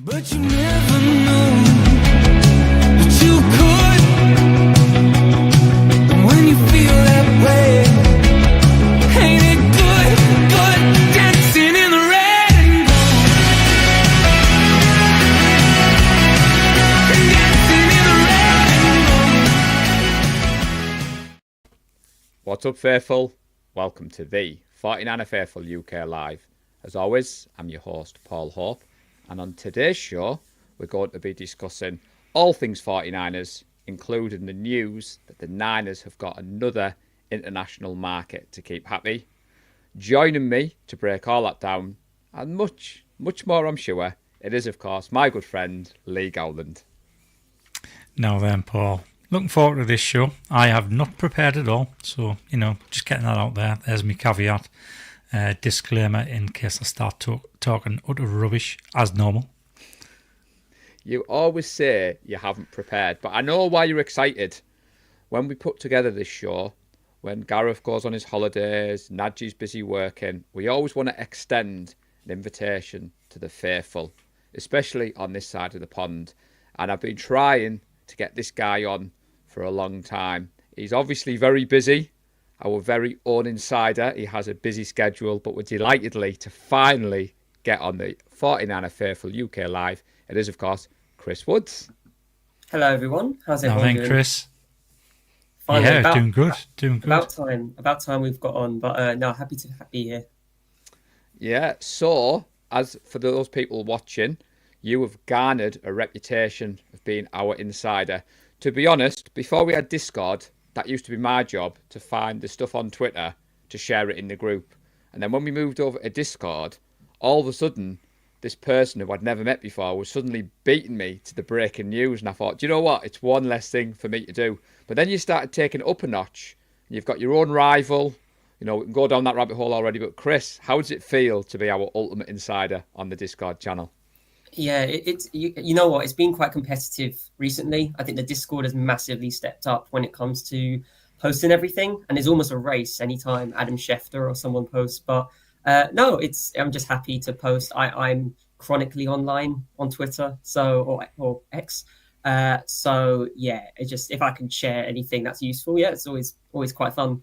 But you never know that you could. And when you feel that way, ain't it good, good dancing in the red and gold. Dancing in the red and gold. What's up, Faithful? Welcome to the 49er Faithful UK Live. As always, I'm your host, Paul Hope. And on today's show, we're going to be discussing all things 49ers, including the news that the Niners have got another international market to keep happy. Joining me to break all that down, and much, much more, I'm sure, it is, of course, my good friend, Lee Gowland. Now then, Paul. Looking forward to this show. I have not prepared at all, so, just getting that out there. There's my caveat. Disclaimer in case I start talking utter rubbish, as normal. You always say you haven't prepared, but I know why you're excited. When we put together this show, when Gareth goes on his holidays, Nadji's busy working, we always want to extend an invitation to the faithful, especially on this side of the pond. And I've been trying to get this guy on for a long time. He's obviously very busy. Our very own insider. He has a busy schedule, but we're delightedly to finally get on the 49er Faithful UK Live. It is, of course, Chris Woods. Hello, everyone. How's everyone doing? Chris. Finally, doing good. About time we've got on, but no, happy to be here. Yeah, so, as for those people watching, you have garnered a reputation of being our insider. To be honest, before we had Discord, that used to be my job, to find the stuff on Twitter to share it in the group. And then when we moved over to Discord, all of a sudden, this person who I'd never met before was suddenly beating me to the breaking news. And I thought, do you know what? It's one less thing for me to do. But then you started taking it up a notch. And you've got your own rival. We can go down that rabbit hole already. But Chris, how does it feel to be our ultimate insider on the Discord channel? Yeah, it's you know what? It's been quite competitive recently. I think the Discord has massively stepped up when it comes to posting everything, and there's almost a race anytime Adam Schefter or someone posts. But no, I'm just happy to post. I'm chronically online on Twitter, or X. So yeah, it's just if I can share anything that's useful, yeah, it's always quite fun.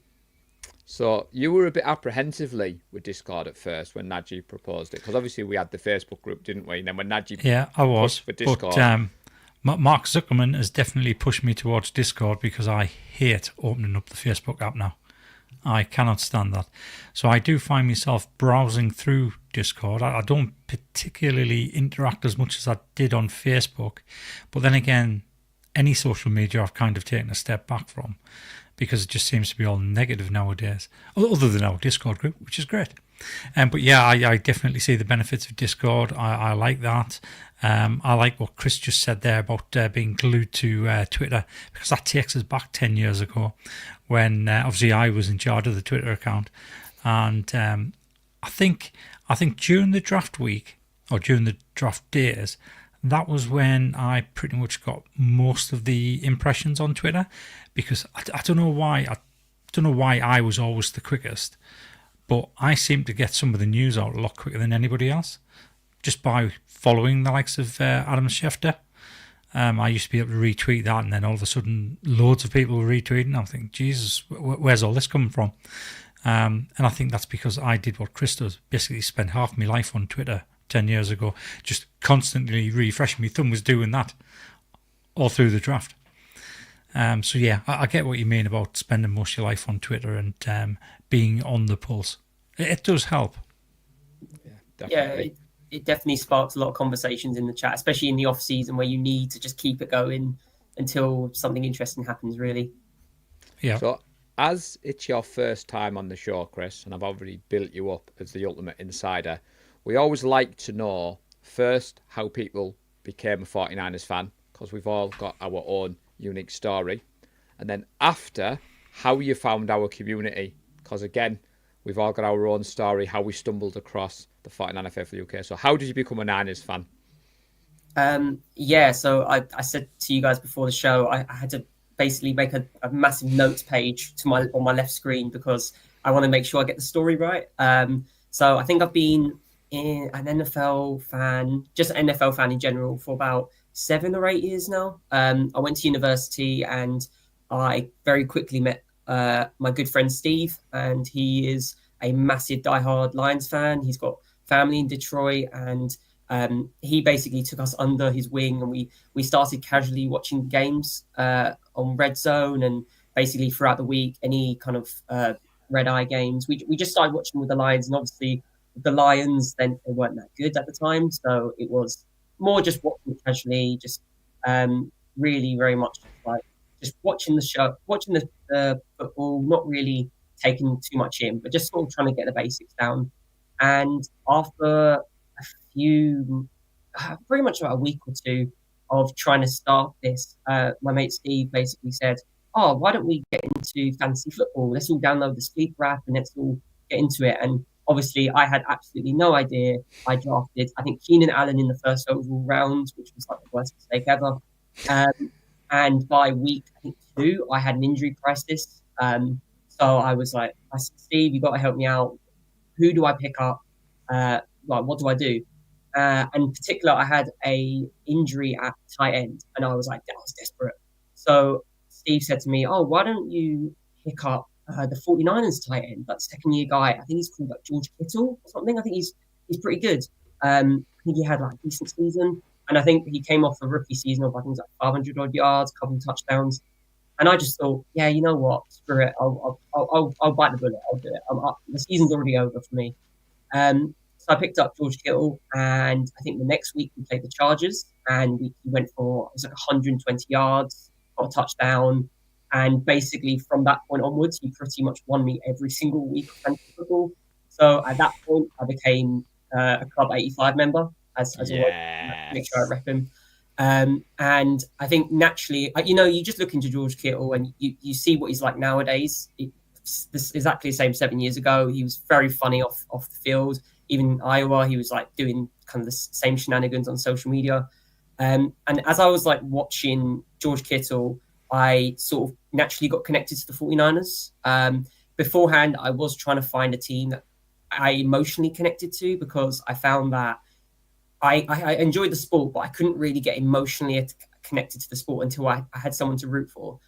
So you were a bit apprehensively with Discord at first when Nadji proposed it, because obviously we had the Facebook group, didn't we? And then when Nadji I was for Discord, but Mark Zuckerman has definitely pushed me towards Discord because I hate opening up the Facebook app now. I cannot stand that. So I do find myself browsing through Discord. I don't particularly interact as much as I did on Facebook, but then again, any social media I've kind of taken a step back from, because it just seems to be all negative nowadays, other than our Discord group, which is great. But yeah, I definitely see the benefits of Discord. I like that. I like what Chris just said there about being glued to Twitter, because that takes us back 10 years ago when obviously I was in charge of the Twitter account. And I think during the draft week, or during the draft days, that was when I pretty much got most of the impressions on Twitter, because I don't know why. I don't know why I was always the quickest, but I seem to get some of the news out a lot quicker than anybody else, just by following the likes of Adam Schefter. I used to be able to retweet that, and then all of a sudden, loads of people were retweeting. I think, Jesus, where's all this coming from? And I think that's because I did what Chris does, basically spent half my life on Twitter 10 years ago, just constantly refreshing. My thumb was doing that all through the draft. So yeah, I get what you mean about spending most of your life on Twitter and being on the pulse. It does help. Yeah, definitely. Yeah, it definitely sparks a lot of conversations in the chat, especially in the off season where you need to just keep it going until something interesting happens, really. Yeah. So as it's your first time on the show, Chris, and I've already built you up as the ultimate insider, we always like to know first how people became a 49ers fan, because we've all got our own unique story. And then after, how you found our community, because again, we've all got our own story, how we stumbled across the 49er Faithful UK. So how did you become a Niners fan? So I said to you guys before the show, I had to basically make a massive notes page on my left screen because I want to make sure I get the story right. So I think I've been an NFL fan, just an NFL fan in general, for about 7 or 8 years now. I went to university and I very quickly met my good friend Steve, and he is a massive diehard Lions fan. He's got family in Detroit, and he basically took us under his wing, and we started casually watching games on Red Zone, and basically throughout the week, any kind of red eye games. We just started watching with the Lions, and obviously the Lions then they weren't that good at the time, so it was more just watching casually, just really very much like just watching the show, watching the football, not really taking too much in, but just sort of trying to get the basics down. And after a few, pretty much about a week or two of trying to start this, my mate Steve basically said, "Oh, why don't we get into fantasy football? Let's all download the Sleeper app and let's all get into it." And obviously, I had absolutely no idea. I drafted, I think, Keenan Allen in the first overall round, which was like the worst mistake ever. Um, and by week, I think 2, I had an injury crisis. So I was like, I said, "Steve, you got to help me out. Who do I pick up? Like, what do I do?" And in particular, I had a injury at tight end, and I was like, I was desperate. So Steve said to me, "Oh, why don't you pick up the 49ers tight end, that second year guy? I think he's called like George Kittle or something. I think he's pretty good. I think he had like a decent season, and I think he came off a rookie season of I think it was like 500 odd yards, a couple of touchdowns." And I just thought, yeah, you know what? Screw it. I'll bite the bullet. I'll do it. The season's already over for me. So I picked up George Kittle, and I think the next week we played the Chargers, and we went for it was like 120 yards, got a touchdown, and basically from that point onwards, he pretty much won me every single week of fantasy football. So at that point, I became a Club 85 member, as always, make sure I rep him. And I think naturally, you just look into George Kittle and you see what he's like nowadays. This exactly the same 7 years ago. He was very funny off the field. Even in Iowa, he was like doing kind of the same shenanigans on social media. And as I was like watching George Kittle, I sort of naturally got connected to the 49ers. Beforehand, I was trying to find a team that I emotionally connected to, because I found that I enjoyed the sport, but I couldn't really get emotionally connected to the sport until I had someone to root for.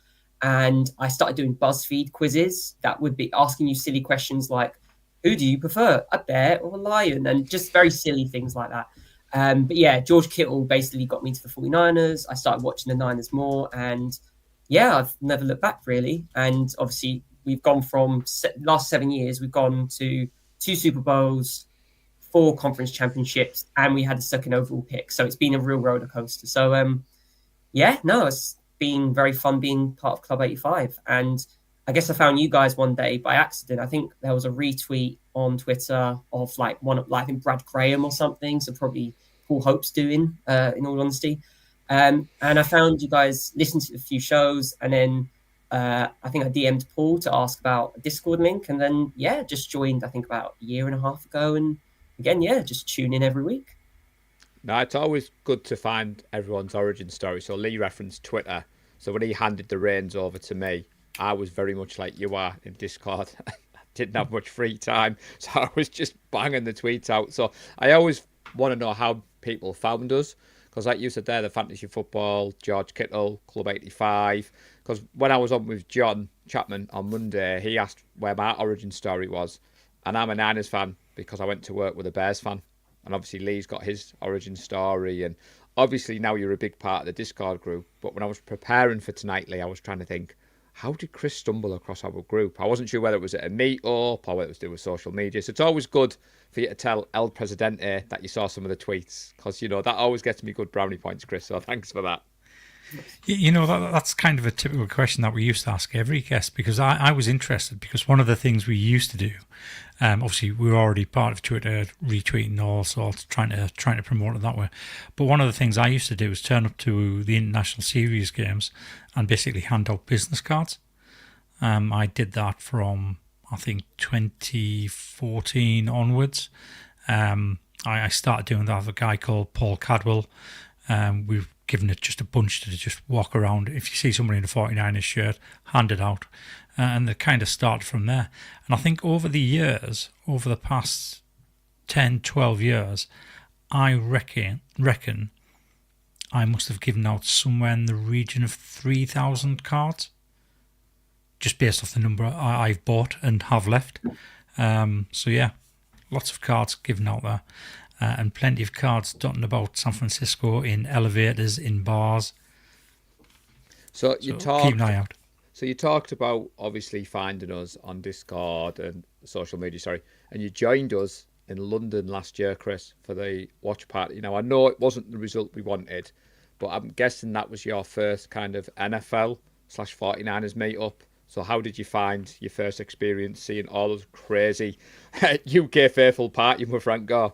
And I started doing BuzzFeed quizzes that would be asking you silly questions like, who do you prefer, a bear or a lion? And just very silly things like that. But yeah, George Kittle basically got me to the 49ers. I started watching the Niners more. And yeah, I've never looked back really. And obviously, we've gone from last 7 years, we've gone to 2 Super Bowls, 4 conference championships, and we had a second overall pick. So it's been a real roller coaster. So it's been very fun being part of Club 85. And I guess I found you guys one day by accident. I think there was a retweet on Twitter of like I think Brad Graham or something. So probably Paul Hope's doing, in all honesty. And I found you guys, listened to a few shows, and then I think I DM'd Paul to ask about a Discord link, and then just joined I think about a year and a half ago, and again just tune in every week. No, it's always good to find everyone's origin story. So Lee referenced Twitter. So when he handed the reins over to me, I was very much like you are in Discord. I didn't have much free time, so I was just banging the tweets out. So I always want to know how people found us, because like you said there, the fantasy football, George Kittle, Club 85. Because when I was on with John Chapman on Monday, he asked where my origin story was. And I'm a Niners fan because I went to work with a Bears fan. And obviously Lee's got his origin story. And obviously now you're a big part of the Discord group. But when I was preparing for tonight, Lee, I was trying to think, how did Chris stumble across our group? I wasn't sure whether it was at a meet-up or whether it was to do with social media. So it's always good for you to tell El Presidente that you saw some of the tweets, because, that always gets me good brownie points, Chris. So thanks for that. That's kind of a typical question that we used to ask every guest, because I was interested, because one of the things we used to do, obviously we were already part of Twitter, retweeting all sorts, trying to promote it that way. But one of the things I used to do was turn up to the International Series games and basically hand out business cards. I did that from, I think, 2014 onwards. I started doing that with a guy called Paul Cadwell. We've given it just a bunch to just walk around. If you see somebody in a 49ers shirt, hand it out. And they kind of started from there. And I think over the years, over the past 10, 12 years, I reckon I must have given out somewhere in the region of 3,000 cards, just based off the number I've bought and have left. So yeah, lots of cards given out there, and plenty of cards dotting about San Francisco in elevators, in bars. So Keep an eye out. So you talked about obviously finding us on Discord and social media, and you joined us in London last year, Chris, for the watch party. Now, I know it wasn't the result we wanted, but I'm guessing that was your first kind of NFL/49ers meetup. So how did you find your first experience seeing all those crazy UK faithful partying with Frank Gore?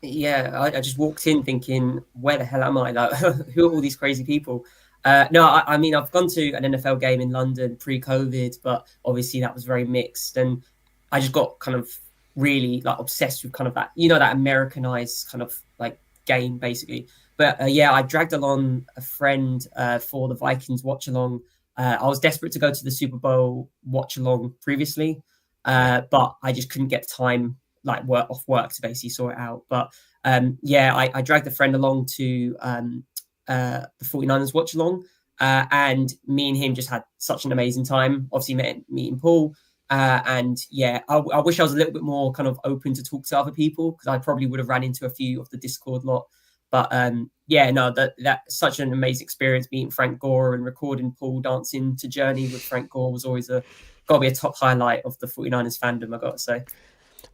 Yeah, I just walked in thinking, where the hell am I? Like, who are all these crazy people? No, I mean, I've gone to an NFL game in London pre-COVID, but obviously that was very mixed. And I just got kind of really like obsessed with kind of that, that Americanized kind of like game, basically. But yeah, I dragged along a friend for the Vikings watch along. I was desperate to go to the Super Bowl watch along previously, but I just couldn't get time like off work to basically sort it out. But yeah, I dragged a friend along to the 49ers watch along, and me and him just had such an amazing time. Obviously meeting Paul, and yeah, I wish I was a little bit more kind of open to talk to other people, because I probably would have ran into a few of the Discord lot. But yeah, no, that's such an amazing experience meeting Frank Gore and recording Paul dancing to Journey with Frank Gore was always got to be a top highlight of the 49ers fandom, I got to say.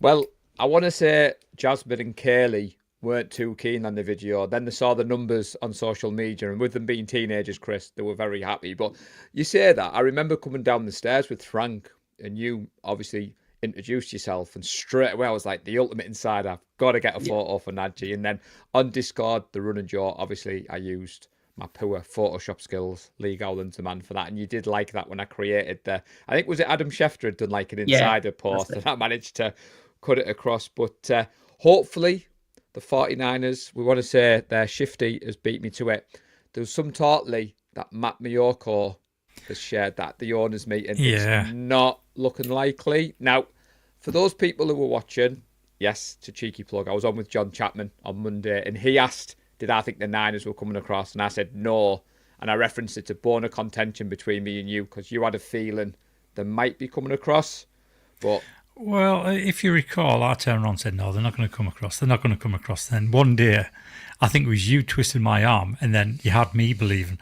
Well, I want to say Jasmine and Kaylee weren't too keen on the video. Then they saw the numbers on social media, and with them being teenagers, Chris, they were very happy. But you say that, I remember coming down the stairs with Frank, and you obviously introduced yourself, and straight away I was like, the ultimate insider, got to get a photo for Nadji. And then on Discord, the Run and Jaw, obviously I used my poor Photoshop skills, Lee Gowland's the man for that. And you did like that when I created I think, was it Adam Schefter had done like an insider post, and I managed to cut it across. But hopefully the 49ers, we want to say their Shifty has beat me to it. There was some talk, Lee, that Matt Miyoko has shared that the owners meeting. Yeah. It's not looking likely. Now, for those people who were watching, yes, to cheeky plug, I was on with John Chapman on Monday, and he asked, did I think the Niners were coming across? And I said no. And I referenced it to bone of contention between me and you, because you had a feeling they might be coming across. But well, if you recall, I turned around and said, no, they're not going to come across. They're not going to come across. Then one day, I think it was you twisting my arm, and then you had me believing,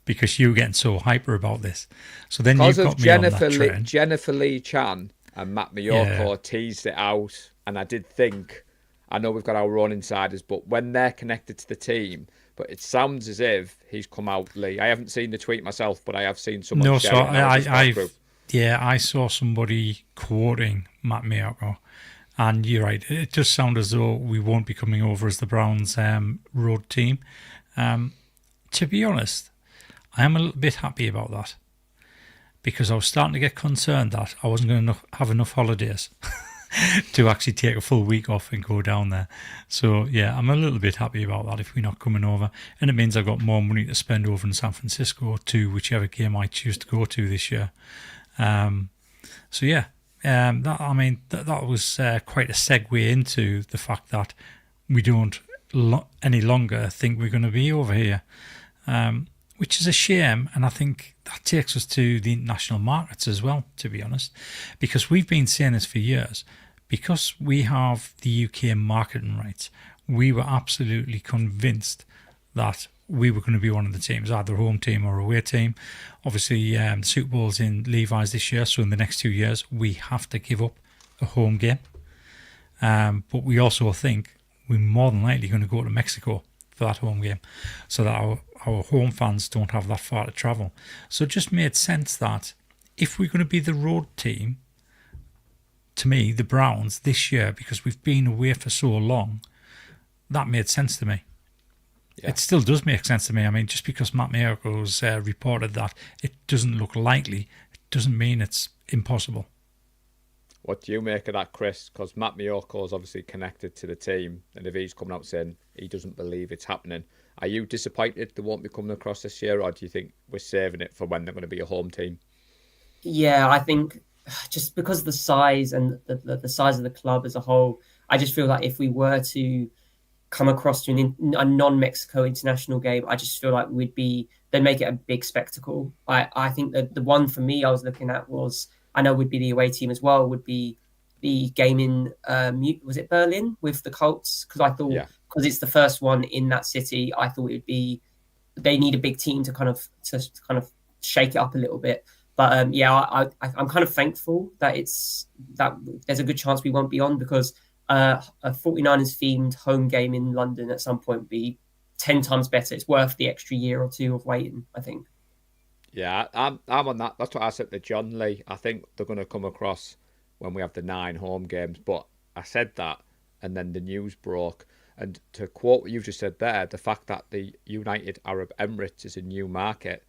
because you were getting so hyper about this. So then you got me on that train. Jennifer Lee Chan and Matt Miyoko teased it out, and I did think, I know we've got our own insiders, but when they're connected to the team, but it sounds as if he's come out, Lee. I haven't seen the tweet myself, but I have seen someone share it in our Discord group. Yeah, I saw somebody quoting Matt Miyoko, and you're right. It does sound as though we won't be coming over as the Browns road team. To be honest, I am a little bit happy about that, because I was starting to get concerned that I wasn't going to have enough holidays to actually take a full week off and go down there. So yeah, I'm a little bit happy about that if we're not coming over, and it means I've got more money to spend over in San Francisco to whichever game I choose to go to this year. So yeah, that was quite a segue into the fact that we don't any longer think we're going to be over here, which is a shame. And I think that takes us to the international markets as well, to be honest, because we've been saying this for years. Because we have the UK marketing rights, we were absolutely convinced that we were going to be one of the teams, either home team or away team. Obviously, the Super Bowl's in Levi's this year, so in the next 2 years, we have to give up a home game. But we also think we're more than likely going to go to Mexico for that home game, so that our home fans don't have that far to travel. So it just made sense that if we're going to be the road team, to me, the Browns, this year, because we've been away for so long, that made sense to me. Yeah. It still does make sense to me. I mean, just because Matt Miyoko's reported that it doesn't look likely, it doesn't mean it's impossible. What do you make of that, Chris? Because Matt Miyoko is obviously connected to the team, and if he's coming out saying he doesn't believe it's happening, are you disappointed they won't be coming across this year, or do you think we're saving it for when they're going to be a home team? Yeah, I think just because of the size and the size of the club as a whole, I just feel like if we were to come across to a non-Mexico international game, I just feel like they'd make it a big spectacle. I think that the one for me I was looking at was, I know would be the away team as well, would be the game in was it Berlin with the Colts? Because I thought, because it's the first one in that city, I thought they need a big team to kind of shake it up a little bit. But I'm kind of thankful that there's a good chance we won't be on, because a 49ers themed home game in London at some point would be 10 times better. It's worth the extra year or two of waiting, I think. Yeah, I'm on that. That's what I said to John Lee. I think they're going to come across when we have the 9 home games. But I said that, and then the news broke. And to quote what you've just said there, the fact that the United Arab Emirates is a new market,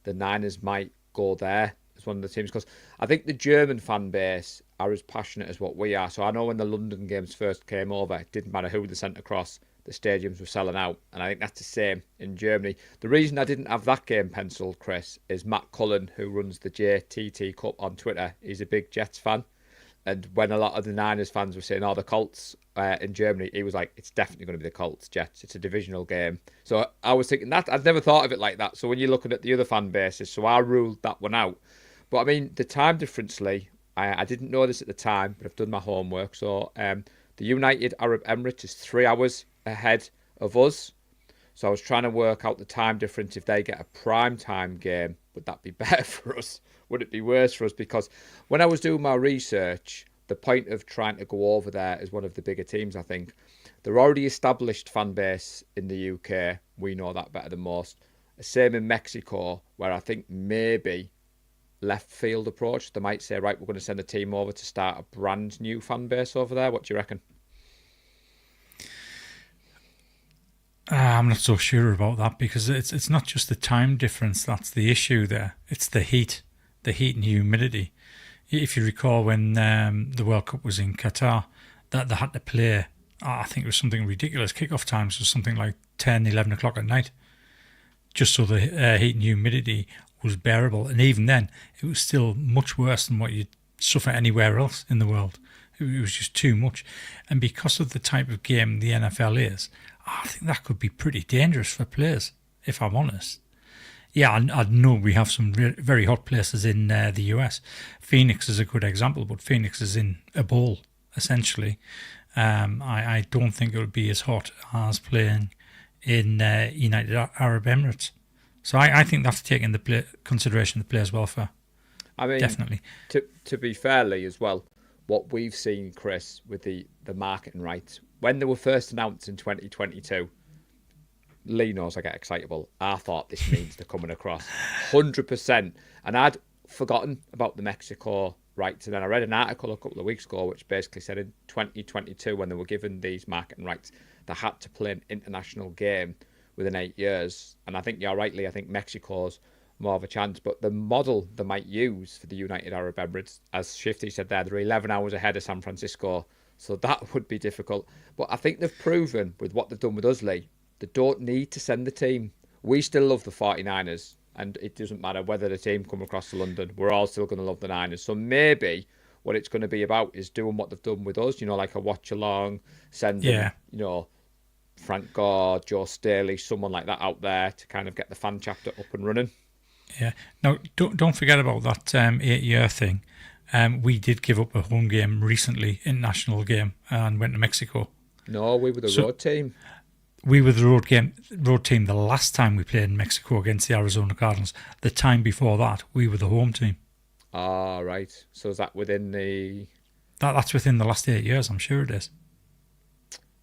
the Niners might go there as one of the teams, because I think the German fan base are as passionate as what we are. So I know when the London games first came over, it didn't matter who they sent across, the stadiums were selling out, and I think that's the same in Germany. The reason I didn't have that game penciled, Chris, is Matt Cullen, who runs the JTT Cup on Twitter, he's a big Jets fan, and when a lot of the Niners fans were saying, the Colts in Germany, he was like, it's definitely going to be the Colts Jets, it's a divisional game. So I was thinking that, I'd never thought of it like that. So when you're looking at the other fan bases, so I ruled that one out. But I mean, the time difference, Lee, I didn't know this at the time, but I've done my homework. So the United Arab Emirates is 3 hours ahead of us. So I was trying to work out the time difference. If they get a prime time game, would that be better for us? Would it be worse for us? Because when I was doing my research, the point of trying to go over there as one of the bigger teams, I think, they're already established fan base in the UK. We know that better than most. Same in Mexico, where I think maybe left field approach. They might say, right, we're going to send a team over to start a brand new fan base over there. What do you reckon? I'm not so sure about that, because it's not just the time difference that's the issue there. It's the heat and humidity. If you recall when the World Cup was in Qatar, that they had to play, I think it was something ridiculous. Kickoff times was something like 10, 11 o'clock at night, just so the heat and humidity was bearable. And even then, it was still much worse than what you'd suffer anywhere else in the world. It was just too much. And because of the type of game the NFL is, I think that could be pretty dangerous for players, if I'm honest. Yeah, I know we have some very hot places in the US. Phoenix is a good example, but Phoenix is in a bowl, essentially. I don't think it would be as hot as playing in United Arab Emirates. So I think that's taking the consideration the players' welfare. I mean, definitely. To be fairly as well, what we've seen, Chris, with the marketing rights, when they were first announced in 2022, Lee knows I get excitable. I thought this means they're coming across 100%. And I'd forgotten about the Mexico rights. And then I read an article a couple of weeks ago which basically said in 2022, when they were given these marketing rights, they had to play an international game within 8 years. And I think you're right, Lee. I think Mexico's more of a chance. But the model they might use for the United Arab Emirates, as Shifty said there, they're 11 hours ahead of San Francisco. So that would be difficult. But I think they've proven with what they've done with us, Lee, they don't need to send the team. We still love the 49ers, and it doesn't matter whether the team come across to London. We're all still going to love the Niners. So maybe what it's going to be about is doing what they've done with us, like a watch-along, sending, Frank Gore, Joe Staley, someone like that out there to kind of get the fan chapter up and running. Yeah. Now, don't forget about that 8-year thing. We did give up a home game recently, international game, and went to Mexico. No, we were the road team. We were the road team the last time we played in Mexico against the Arizona Cardinals. The time before that, we were the home team. Ah, right. So is that within the... That's within the last 8 years, I'm sure it is.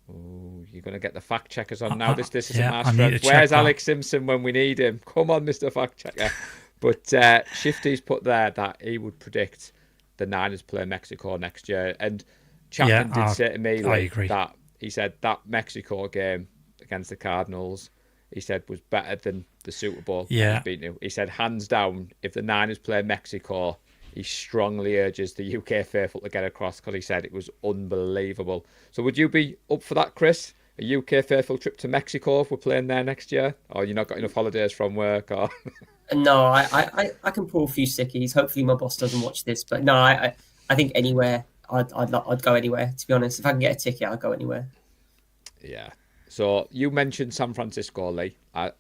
Oh, you're going to get the fact checkers on now. This isn't my strength. Where's that. Alex Simpson when we need him? Come on, Mr. Fact Checker. But Shifty's put there that he would predict the Niners play Mexico next year. And Chapman did say to me that he said that Mexico game against the Cardinals, he said, was better than the Super Bowl. Yeah. He said, hands down, if the Niners play Mexico, he strongly urges the UK faithful to get across, because he said it was unbelievable. So would you be up for that, Chris? A UK faithful trip to Mexico if we're playing there next year? Or you not got enough holidays from work? Or No, I can pull a few sickies. Hopefully my boss doesn't watch this. But no, I think anywhere. I'd go anywhere, to be honest. If I can get a ticket, I'd go anywhere. Yeah. So you mentioned San Francisco, Lee.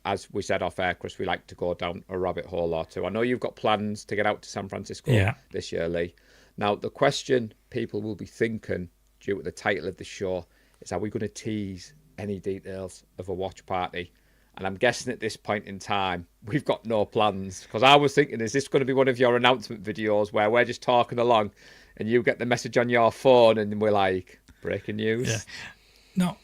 As we said off air, Chris, we like to go down a rabbit hole or two. I know you've got plans to get out to San Francisco this year, Lee. Now, the question people will be thinking, due to the title of the show, is are we going to tease any details of a watch party? And I'm guessing at this point in time, we've got no plans. Because I was thinking, is this going to be one of your announcement videos where we're just talking along and you get the message on your phone and we're like, breaking news? Yeah. No.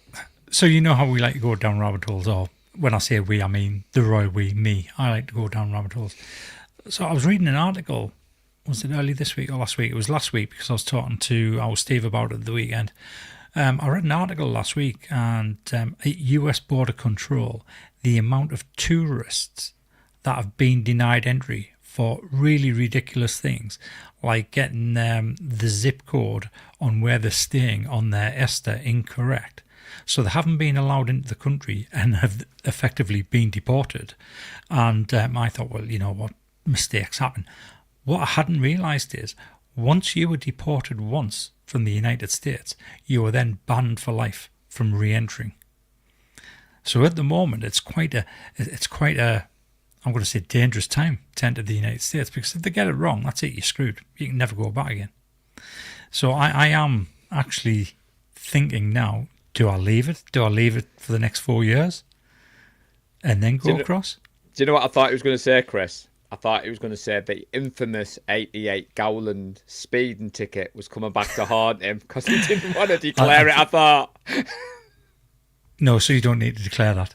So you know how we like to go down rabbit holes, or when I say we, I mean the royal we, me. I like to go down rabbit holes. So I was reading an article, was it early this week or last week? It was last week because I was talking to our Steve about it at the weekend. I read an article last week, and at US border control, the amount of tourists that have been denied entry for really ridiculous things, like getting the zip code on where they're staying on their ESTA incorrect. So they haven't been allowed into the country and have effectively been deported. And I thought, well, you know what, mistakes happen. What I hadn't realised is once you were deported once from the United States, you were then banned for life from re-entering. So at the moment, it's quite a I'm going to say dangerous time to enter the United States, because if they get it wrong, that's it, you're screwed. You can never go back again. So I am actually thinking now, do I leave it? Do I leave it for the next 4 years and then go across? Do you know what I thought he was going to say, Chris? I thought he was going to say the infamous 88 Gowland speeding ticket was coming back to haunt him because he didn't want to declare it, I thought. No, so you don't need to declare that.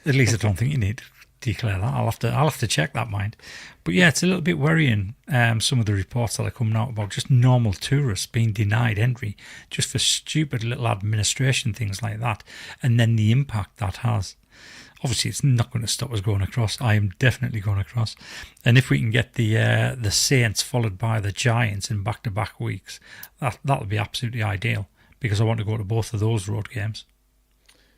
At least I don't think you need to declare that. I'll have to check that, mind. But yeah, it's a little bit worrying, some of the reports that are coming out about just normal tourists being denied entry just for stupid little administration things like that, and then the impact that has. Obviously, it's not going to stop us going across. I am definitely going across. And if we can get the Saints followed by the Giants in back-to-back weeks, that'll be absolutely ideal, because I want to go to both of those road games.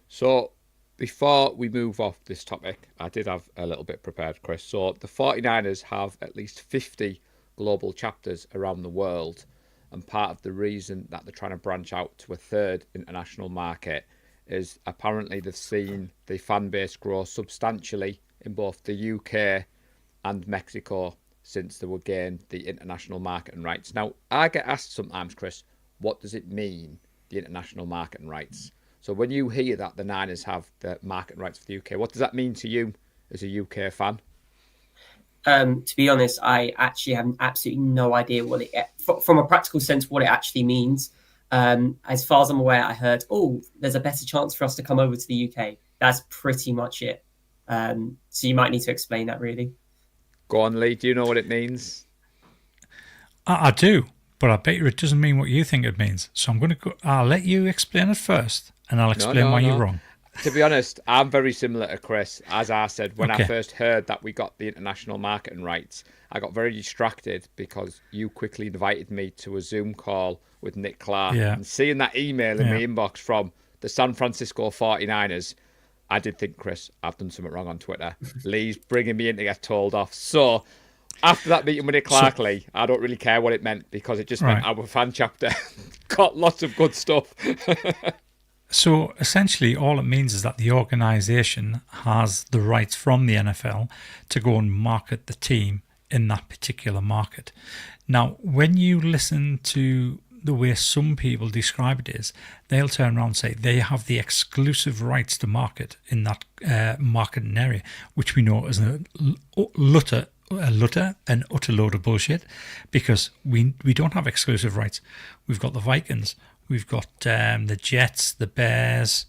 So, before we move off this topic, I did have a little bit prepared, Chris. So, the 49ers have at least 50 global chapters around the world. And part of the reason that they're trying to branch out to a third international market is apparently they've seen the fan base grow substantially in both the UK and Mexico since they were gained the international marketing rights. Now, I get asked sometimes, Chris, what does it mean, the international marketing rights? So when you hear that the Niners have the marketing rights for the UK, what does that mean to you as a UK fan? To be honest, I actually have absolutely no idea what it, from a practical sense, what it actually means. As far as I'm aware, I heard, there's a better chance for us to come over to the UK. That's pretty much it. So you might need to explain that, really. Go on, Lee. Do you know what it means? I do, but I bet you it doesn't mean what you think it means. So I'll let you explain it first, and I'll explain why you're wrong. To be honest, I'm very similar to Chris. As I said, when I first heard that we got the international marketing rights, I got very distracted because you quickly invited me to a Zoom call with Nick Clark. Yeah. And seeing that email in my inbox from the San Francisco 49ers, I did think, Chris, I've done something wrong on Twitter. Lee's bringing me in to get told off. So after that meeting with Nick Clark, Lee, I don't really care what it meant, because it just meant our fan chapter got lots of good stuff. So essentially all it means is that the organisation has the rights from the NFL to go and market the team in that particular market. Now, when you listen to the way some people describe it is, they'll turn around and say they have the exclusive rights to market in that marketing area, which we know is an utter load of bullshit, because we don't have exclusive rights. We've got the Vikings, we've got the Jets, the Bears,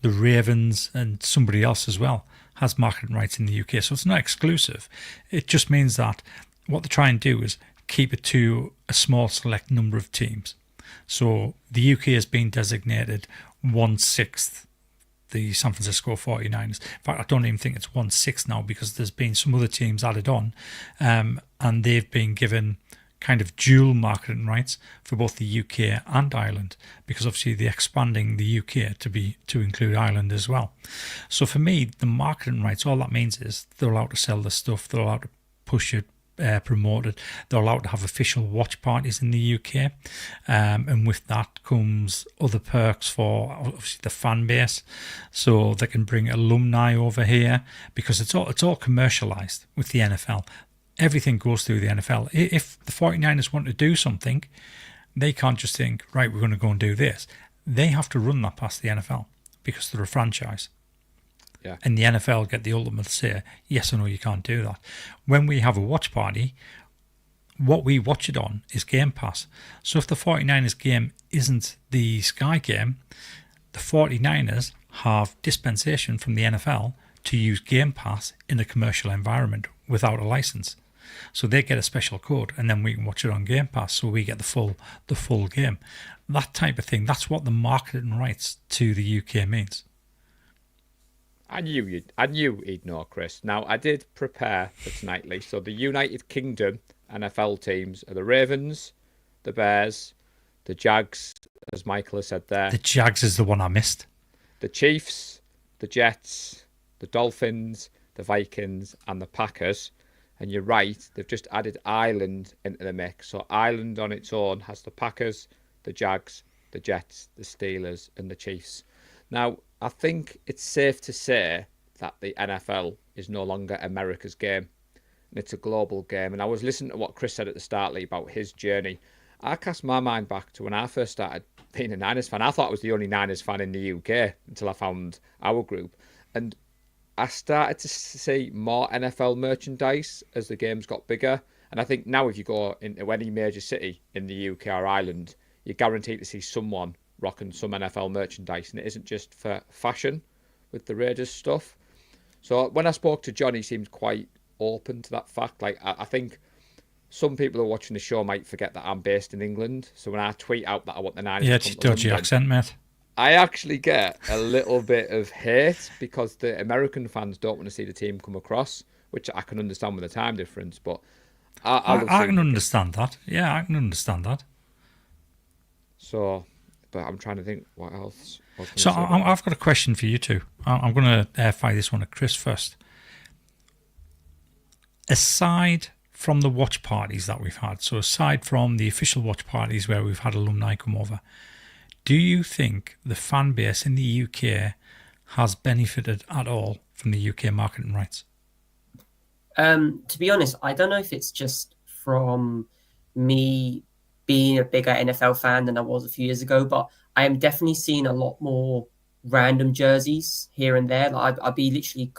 the Ravens, and somebody else as well has marketing rights in the UK. So it's not exclusive. It just means that what they try and do is keep it to a small select number of teams. So the UK has been designated 1/6 the San Francisco 49ers. In fact, I don't even think it's 1/6 now, because there's been some other teams added on, and they've been given kind of dual marketing rights for both the UK and Ireland, because obviously they're expanding the UK to include Ireland as well. So for me, the marketing rights, all that means is they're allowed to sell the stuff, they're allowed to push it promoted, they're allowed to have official watch parties in the UK, and with that comes other perks for obviously the fan base, so they can bring alumni over here because it's all commercialized with the NFL. Everything goes through the NFL. If the 49ers want to do something, they can't just think, right, we're going to go and do this. They have to run that past the NFL because they're a franchise. Yeah. And the NFL get the ultimate say, yes or no, you can't do that. When we have a watch party, what we watch it on is Game Pass. So if the 49ers game isn't the Sky game, the 49ers have dispensation from the NFL to use Game Pass in a commercial environment without a license. So they get a special code, and then we can watch it on Game Pass, so we get the full game. That type of thing, that's what the marketing rights to the UK means. I knew he'd know, Chris. Now, I did prepare for tonightly. So the United Kingdom NFL teams are the Ravens, the Bears, the Jags, as Michael has said there. The Jags is the one I missed. The Chiefs, the Jets, the Dolphins, the Vikings, and the Packers. And you're right, they've just added Ireland into the mix. So Ireland on its own has the Packers, the Jags, the Jets, the Steelers, and the Chiefs. Now, I think it's safe to say that the NFL is no longer America's game, and it's a global game. And I was listening to what Chris said at the start, Lee, about his journey. I cast my mind back to when I first started being a Niners fan. I thought I was the only Niners fan in the UK until I found our group. And I started to see more NFL merchandise as the games got bigger. And I think now if you go into any major city in the UK or Ireland, you're guaranteed to see someone rocking some NFL merchandise, and it isn't just for fashion with the Raiders stuff. So when I spoke to John, he seemed quite open to that fact. Like, I think some people who are watching the show might forget that I'm based in England. So when I tweet out that I want the Niners Yeah, to it's come to dodgy London, accent, mate. I actually get a little bit of hate because the American fans don't want to see the team come across, which I can understand with the time difference. But I can understand that. Yeah, I can understand that. So, but I'm trying to think what else. So I've got a question for you two. I'm going to fire this one at Chris first. Aside from the watch parties that we've had, so aside from the official watch parties where we've had alumni come over, do you think the fan base in the UK has benefited at all from the UK marketing rights? To be honest, I don't know if it's just from me being a bigger NFL fan than I was a few years ago, but I am definitely seeing a lot more random jerseys here and there. Like I literally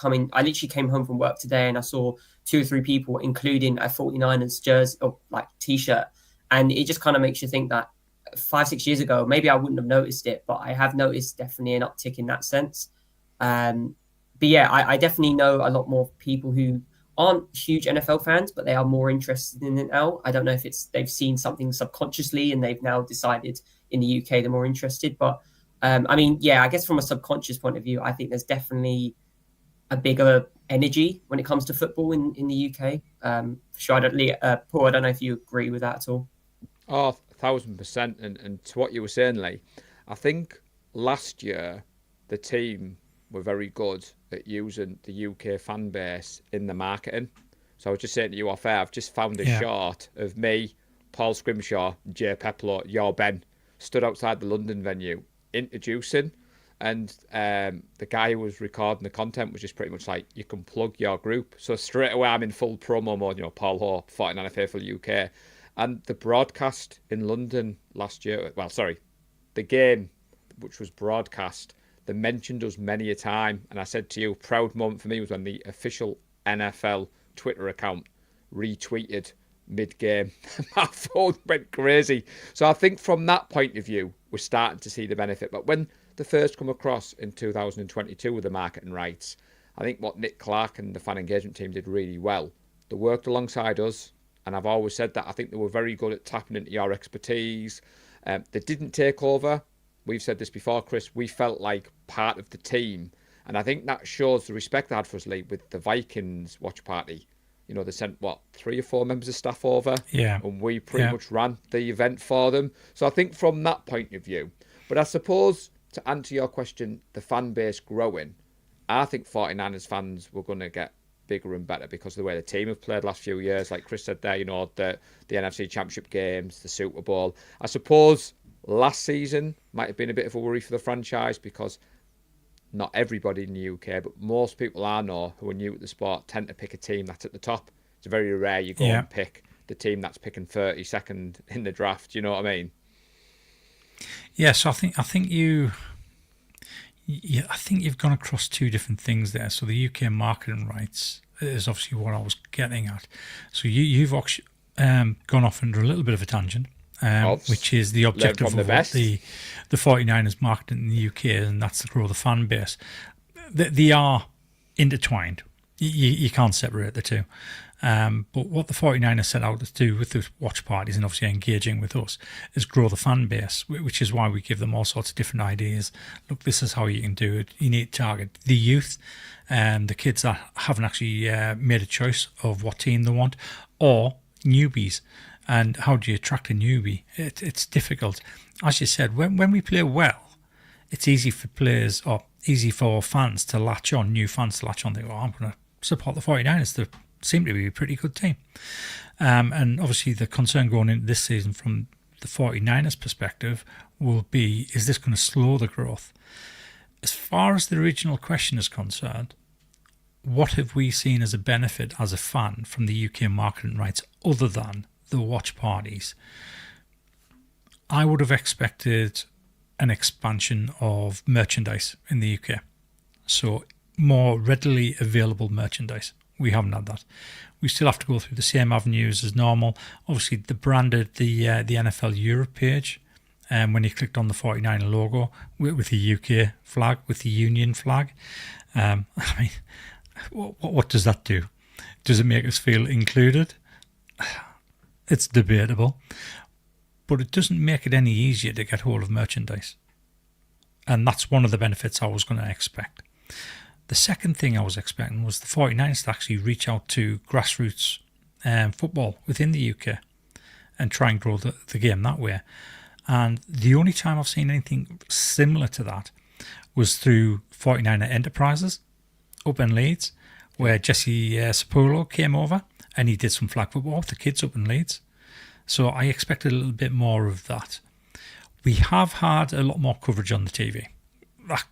came home from work today and I saw 2 or 3 people, including a 49ers jersey or like t-shirt. And it just kind of makes you think that 5-6 years ago, maybe I wouldn't have noticed it, but I have noticed definitely an uptick in that sense. But yeah, I definitely know a lot more people who aren't huge NFL fans, but they are more interested in it now. I don't know if they've seen something subconsciously and they've now decided in the UK they're more interested. But I mean, yeah, I guess from a subconscious point of view, I think there's definitely a bigger energy when it comes to football in the UK. For sure, Paul, I don't know if you agree with that at all. Oh, 1,000%. And to what you were saying, Lee, I think last year the team were very good at using the UK fan base in the marketing. So I was just saying to you off air, I've just found a shot of me, Paul Scrimshaw, Jay Peplow, your Ben, stood outside the London venue introducing, and the guy who was recording the content was just pretty much like, you can plug your group. So straight away I'm in full promo mode, Paul Hope, 49 Faithful UK. And the broadcast in London last year, the game which was broadcast, they mentioned us many a time. And I said to you, proud moment for me was when the official NFL Twitter account retweeted mid-game. My phone went crazy. So I think from that point of view, we're starting to see the benefit. But when they first come across in 2022 with the marketing rights, I think what Nick Clark and the fan engagement team did really well, they worked alongside us. And I've always said that I think they were very good at tapping into your expertise. They didn't take over. We've said this before, Chris. We felt like part of the team. And I think that shows the respect they had for us, Lee, with the Vikings watch party. They sent, 3 or 4 members of staff over? Yeah. And we pretty much ran the event for them. So I think from that point of view. But I suppose, to answer your question, the fan base growing, I think 49ers fans were going to get bigger and better because of the way the team have played last few years. Like Chris said there, the NFC Championship games, the Super Bowl. I suppose last season might have been a bit of a worry for the franchise because not everybody in the UK, but most people I know who are new to the sport tend to pick a team that's at the top. It's very rare you go and pick the team that's picking 32nd in the draft. You know what I mean? Yeah, so I think you've gone across two different things there. So the UK marketing rights is obviously what I was getting at. So you've gone off under a little bit of a tangent, which is the objective of what the 49ers marketing in the UK, and that's to grow the fan base. They are intertwined. You can't separate the two. But what the 49ers set out to do with the watch parties and obviously engaging with us is grow the fan base, which is why we give them all sorts of different ideas. Look, this is how you can do it. You need to target the youth and the kids that haven't actually made a choice of what team they want, or newbies. And how do you attract a newbie? It's difficult. As you said, when we play well, it's easy for players or easy for fans to latch on, new fans to latch on. They go, I'm going to support the 49ers. They seem to be a pretty good team. And obviously the concern going into this season from the 49ers perspective will be, is this going to slow the growth? As far as the original question is concerned, what have we seen as a benefit as a fan from the UK marketing rights other than the watch parties? I would have expected an expansion of merchandise in the UK. So more readily available merchandise. We haven't had that. We still have to go through the same avenues as normal. Obviously, they branded the NFL Europe page, when you clicked on the 49er logo with the UK flag, with the Union flag. I mean, what does that do? Does it make us feel included? It's debatable. But it doesn't make it any easier to get hold of merchandise. And that's one of the benefits I was going to expect. The second thing I was expecting was the 49ers to actually reach out to grassroots football within the UK and try and grow the game that way. And the only time I've seen anything similar to that was through 49er Enterprises up in Leeds, where Jesse Sapolo came over and he did some flag football with the kids up in Leeds. So I expected a little bit more of that. We have had a lot more coverage on the TV. That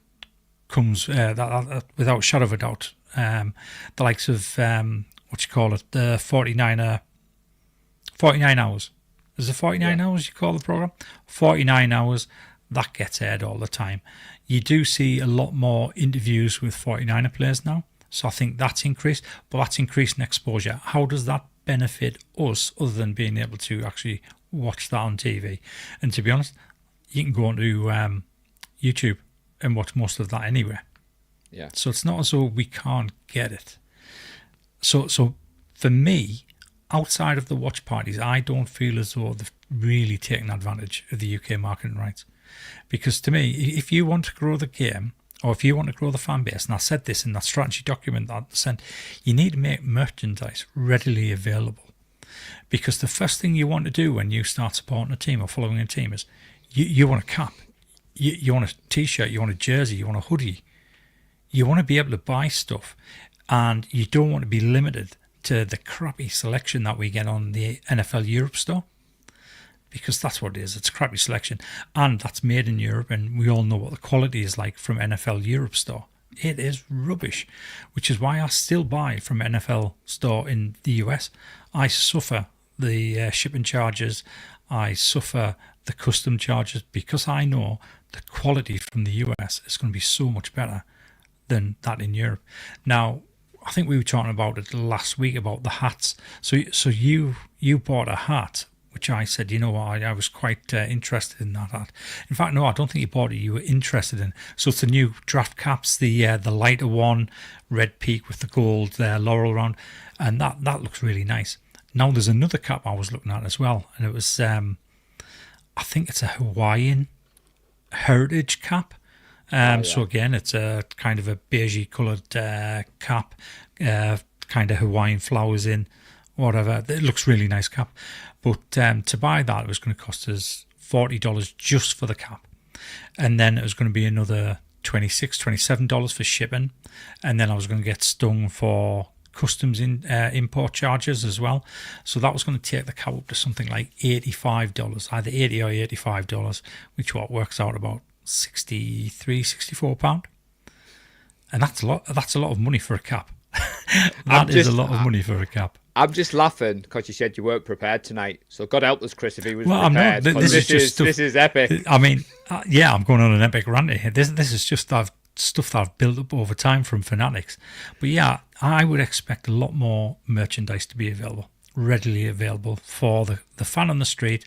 comes that without a shadow of a doubt. The likes of the 49 hours. Is it 49 hours you call the program? 49 hours, that gets aired all the time. You do see a lot more interviews with 49er players now. So I think that's increased, but that's increasing exposure. How does that benefit us other than being able to actually watch that on TV? And to be honest, you can go onto YouTube and watch most of that anyway. Yeah. So it's not as though we can't get it. So for me, outside of the watch parties, I don't feel as though they've really taken advantage of the UK marketing rights. Because to me, if you want to grow the game, or if you want to grow the fan base, and I said this in that strategy document that I sent, you need to make merchandise readily available. Because the first thing you want to do when you start supporting a team or following a team is you want a cap, you want a t-shirt, you want a jersey, you want a hoodie. You want to be able to buy stuff, and you don't want to be limited to the crappy selection that we get on the NFL Europe store. Because that's what it is. It's a crappy selection. And that's made in Europe. And we all know what the quality is like from NFL Europe store. It is rubbish. Which is why I still buy from NFL store in the US. I suffer the shipping charges. I suffer the custom charges. Because I know the quality from the US is going to be so much better than that in Europe. Now, I think we were talking about it last week about the hats. So you bought a hat, which I said, you know what, I was quite interested in that hat. In fact, no, I don't think you bought it. You were interested in. So it's the new draft caps, the lighter one, red peak with the gold laurel round, and that looks really nice. Now there's another cap I was looking at as well, and it was, I think it's a Hawaiian heritage cap. So again, it's a kind of a beigey coloured cap, kind of Hawaiian flowers in, whatever. It looks really nice cap. But to buy that, it was going to cost us $40 just for the cap. And then it was going to be another $26, $27 for shipping. And then I was going to get stung for customs import charges as well. So that was going to take the cow up to something like $85, either $80 or $85, which works out about £64. And that's a lot. That's a lot of money for a cap. That is a lot of money for a cap. I'm just laughing because you said you weren't prepared tonight. So God help us, Chris, if he was Well, prepared. I'm not. This is epic. I mean, yeah, I'm going on an epic rant here. This is just stuff that I've built up over time from Fanatics. But yeah, I would expect a lot more merchandise to be available, readily available for the fan on the street.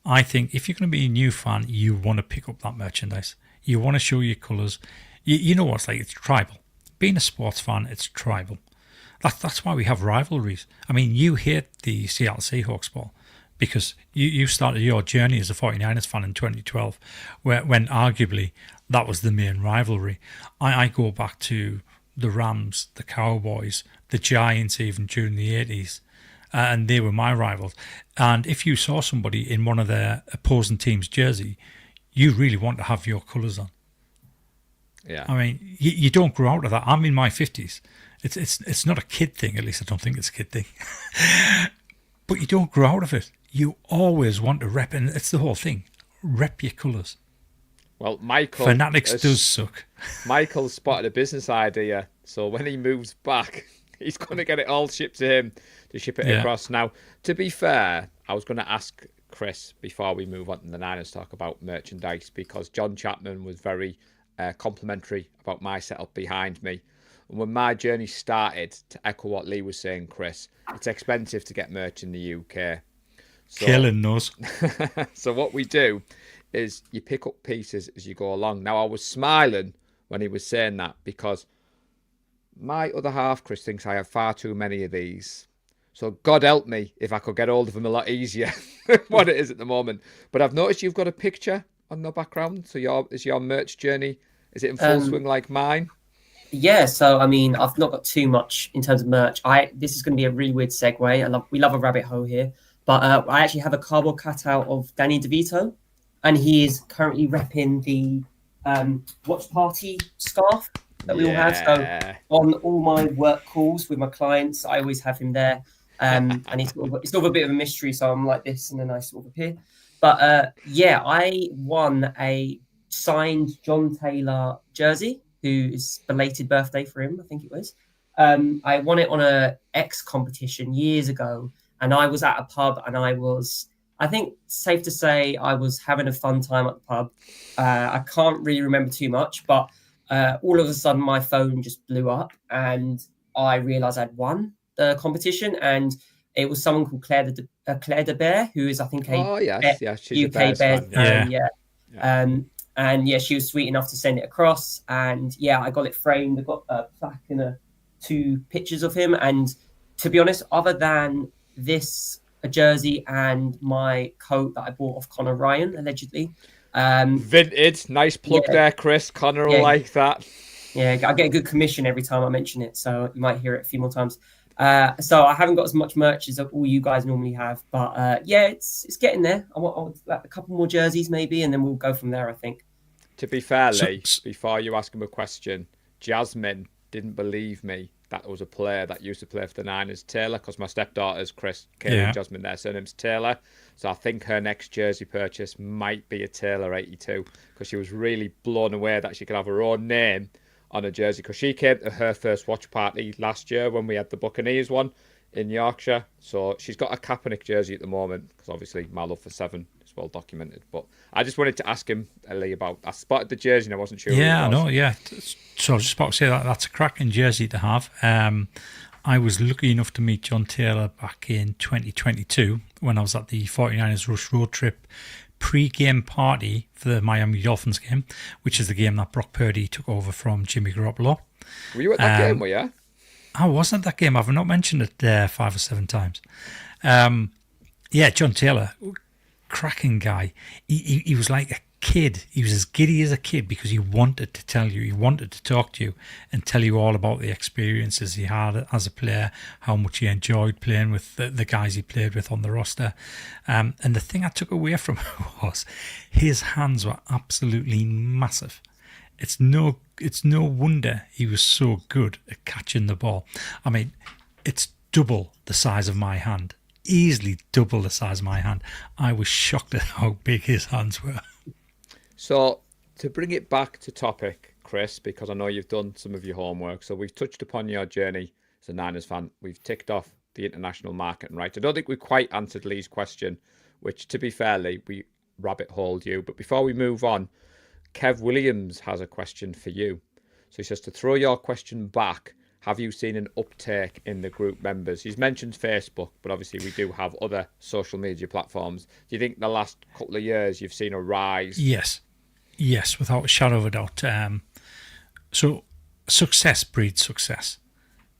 I think if you're going to be a new fan, you want to pick up that merchandise. You want to show your colours. You know what it's like. It's tribal. Being a sports fan, it's tribal. That's why we have rivalries. I mean, you hate the Seattle Seahawks, Paul, because you started your journey as a 49ers fan in 2012, when arguably that was the main rivalry. I go back to the Rams, the Cowboys, the Giants even during the 80s, and they were my rivals. And if you saw somebody in one of their opposing team's jersey, you really want to have your colours on. Yeah. I mean, you don't grow out of that. I'm in my 50s. It's not a kid thing, at least I don't think it's a kid thing. But you don't grow out of it. You always want to rep, and it's the whole thing. Rep your colours. Well, Michael... Fanatics does suck. Michael spotted a business idea, so when he moves back, he's going to get it all shipped to him to ship it across. Now, to be fair, I was going to ask Chris before we move on to the Niners talk about merchandise, because John Chapman was very complimentary about my setup behind me. And when my journey started, to echo what Lee was saying, Chris, it's expensive to get merch in the UK. So, Killing those. So what we do is you pick up pieces as you go along. Now, I was smiling when he was saying that, because my other half, Chris, thinks I have far too many of these. So God help me if I could get hold of them a lot easier than what it is at the moment. But I've noticed you've got a picture on the background. So is your merch journey, is it in full swing like mine? Yeah, so I mean, I've not got too much in terms of merch. This is going to be a really weird segue. We love a rabbit hole here, but I actually have a cardboard cutout of Danny DeVito, and he is currently repping the watch party scarf that we all have. So on all my work calls with my clients, I always have him there, and it's sort of a bit of a mystery. So I'm like this, and then I sort of appear. But yeah, I won a signed John Taylor jersey, whose belated birthday for him, I think it was. I won it on a X competition years ago, and I was at a pub, and I think safe to say I was having a fun time at the pub. I can't really remember too much, but all of a sudden my phone just blew up, and I realised I'd won the competition, and it was someone called Claire de Bear, who is, I think, she's UK Bears fan. Yeah. And yeah, she was sweet enough to send it across. And yeah, I got it framed. I got a plaque and 2 pictures of him. And to be honest, other than this, a jersey and my coat that I bought off Connor Ryan, allegedly. Vintage. Nice plug there, Chris. Connor will like that. Yeah, I get a good commission every time I mention it. So you might hear it a few more times. So I haven't got as much merch as all you guys normally have. But yeah, it's getting there. I want a couple more jerseys maybe, and then we'll go from there, I think. To be fair, Lee, before you ask him a question, Jasmine didn't believe me that there was a player that used to play for the Niners, Taylor, because my stepdaughter's Jasmine, their surname's Taylor. So I think her next jersey purchase might be a Taylor 82, because she was really blown away that she could have her own name on a jersey, because she came to her first watch party last year when we had the Buccaneers one in Yorkshire. So she's got a Kaepernick jersey at the moment, because obviously my love for 7 is well documented. But I just wanted to ask him, Lee, about... I spotted the jersey and I wasn't sure. Yeah, I know, yeah. So I was just about to say that's a cracking jersey to have. I was lucky enough to meet John Taylor back in 2022 when I was at the 49ers Rush Road Trip pre-game party for the Miami Dolphins game, which is the game that Brock Purdy took over from Jimmy Garoppolo. Were you at that game, were you? I wasn't at that game. I've not mentioned it 5 or 7 times. Yeah, John Taylor, cracking guy. He was like a kid. He was as giddy as a kid because he wanted to tell you, he wanted to talk to you and tell you all about the experiences he had as a player, how much he enjoyed playing with the guys he played with on the roster. And the thing I took away from him was his hands were absolutely massive. It's no wonder he was so good at catching the ball. I mean, it's double the size of my hand. Easily double the size of my hand. I was shocked at how big his hands were. So, to bring it back to topic, Chris, because I know you've done some of your homework, so we've touched upon your journey as a Niners fan. We've ticked off the international market and right. I don't think we quite answered Lee's question, which, to be fair, Lee, we rabbit holed you. But before we move on, Kev Williams has a question for you. So he says, to throw your question back, have you seen an uptake in the group members? He's mentioned Facebook, but obviously we do have other social media platforms. Do you think the last couple of years you've seen a rise? Yes, without a shadow of a doubt. So success breeds success.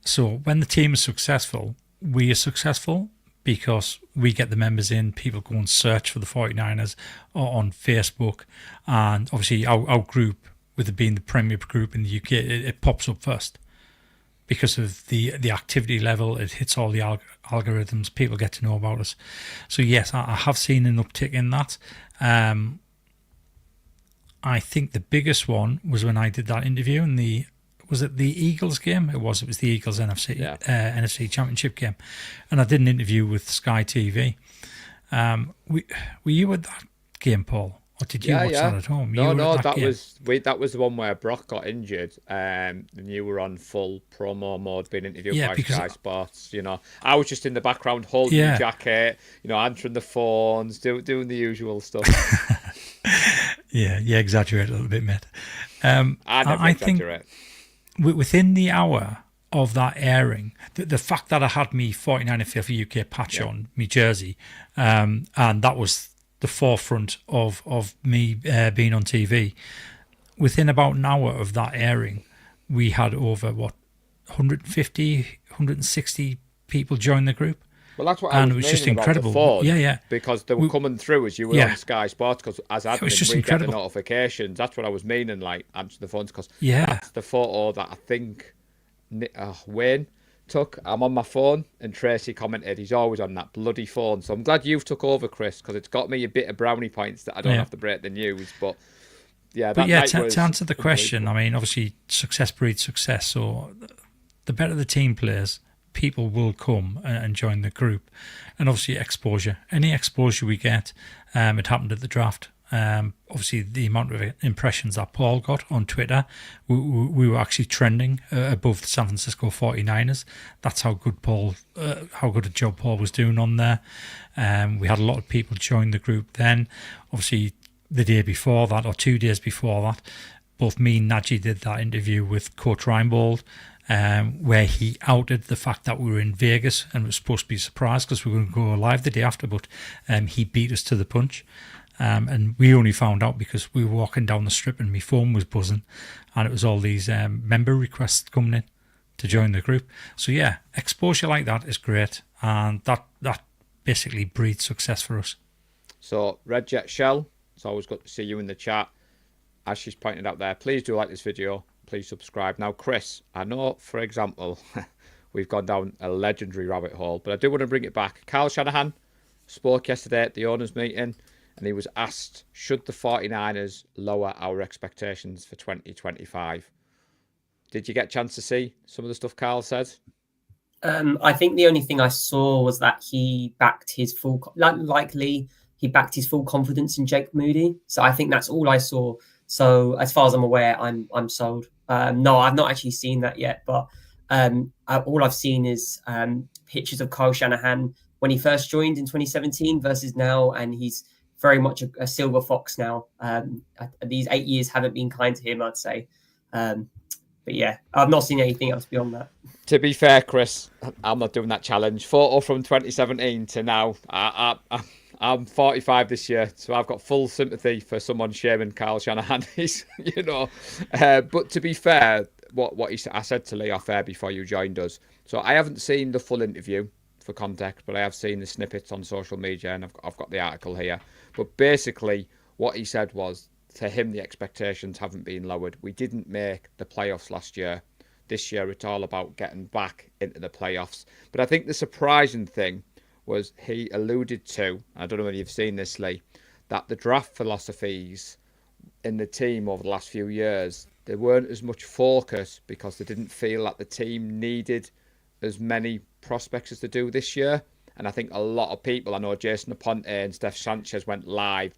So when the team is successful, we are successful because we get the members in, people go and search for the 49ers on Facebook, and obviously our group, with it being the premier group in the UK, it pops up first. Because of the activity level, it hits all the algorithms, people get to know about us. So yes, I have seen an uptick in that. I think the biggest one was when I did that interview in was it the Eagles game? It was the Eagles NFC Championship game. And I did an interview with Sky TV. Were you at that game, Paul? Or did you watch that at home? No, that was the one where Brock got injured, and you were on full promo mode, being interviewed by Sky Sports. You know, I was just in the background holding the jacket, answering the phones, doing the usual stuff. Yeah, exaggerate a little bit, mate. I never exaggerate. Think within the hour of that airing, the fact that I had me 49er Feel for UK patch on me jersey, and that was the forefront of me being on TV. Within about an hour of that airing, we had over 150, 160 people join the group. Well, that's what and I was it was just incredible. Before, yeah, because they were coming through as you were on Sky Sports. Because as admin, we get the notifications. That's what I was meaning, like answer the phones. Because that's the photo that I think Wayne took. I'm on my phone, and Tracy commented, he's always on that bloody phone. So I'm glad you've took over, Chris, because it's got me a bit of brownie points that I don't have to break the news. But to answer the question, I mean, obviously success breeds success. So the better the team plays, people will come and join the group. And obviously exposure. Any exposure we get, it happened at the draft. Obviously the amount of impressions that Paul got on Twitter, we were actually trending above the San Francisco 49ers. That's how good a job Paul was doing on there. We had a lot of people join the group then. Obviously the day before that, or 2 days before that, both me and Najee did that interview with Coach Reinbold, where he outed the fact that we were in Vegas and it was supposed to be a surprise because we were going to go live the day after, but he beat us to the punch. And we only found out because we were walking down the strip and my phone was buzzing, and it was all these member requests coming in to join the group. So yeah, exposure like that is great, and that basically breeds success for us. So Red Jet Shell, it's always good to see you in the chat. As she's pointed out there, please do like this video, please subscribe. Now Chris, I know for example we've gone down a legendary rabbit hole, but I do want to bring it back. Kyle Shanahan spoke yesterday at the owners meeting, and he was asked, should the 49ers lower our expectations for 2025? Did you get a chance to see some of the stuff Carl said? I think the only thing I saw was that he backed his full confidence in Jake Moody. So I think that's all I saw. So as far as I'm aware, I'm sold. No, I've not actually seen that yet, but all I've seen is pictures of Kyle Shanahan when he first joined in 2017 versus now, and he's very much a silver fox now. These 8 years haven't been kind to him, I'd say. But yeah, I've not seen anything else beyond that. To be fair, Chris, I'm not doing that challenge. Photo from 2017 to now. I'm 45 this year, so I've got full sympathy for someone shaming Kyle Shanahan. But to be fair, I said to Lee off air before you joined us. So I haven't seen the full interview for context, but I have seen the snippets on social media, and I've got the article here. But basically, what he said was, to him, the expectations haven't been lowered. We didn't make the playoffs last year. This year, it's all about getting back into the playoffs. But I think the surprising thing was he alluded to, I don't know whether you've seen this, Lee, that the draft philosophies in the team over the last few years, there weren't as much focus because they didn't feel like the team needed as many prospects as they do this year. And I think a lot of people, I know Jason Aponte and Steph Sanchez went live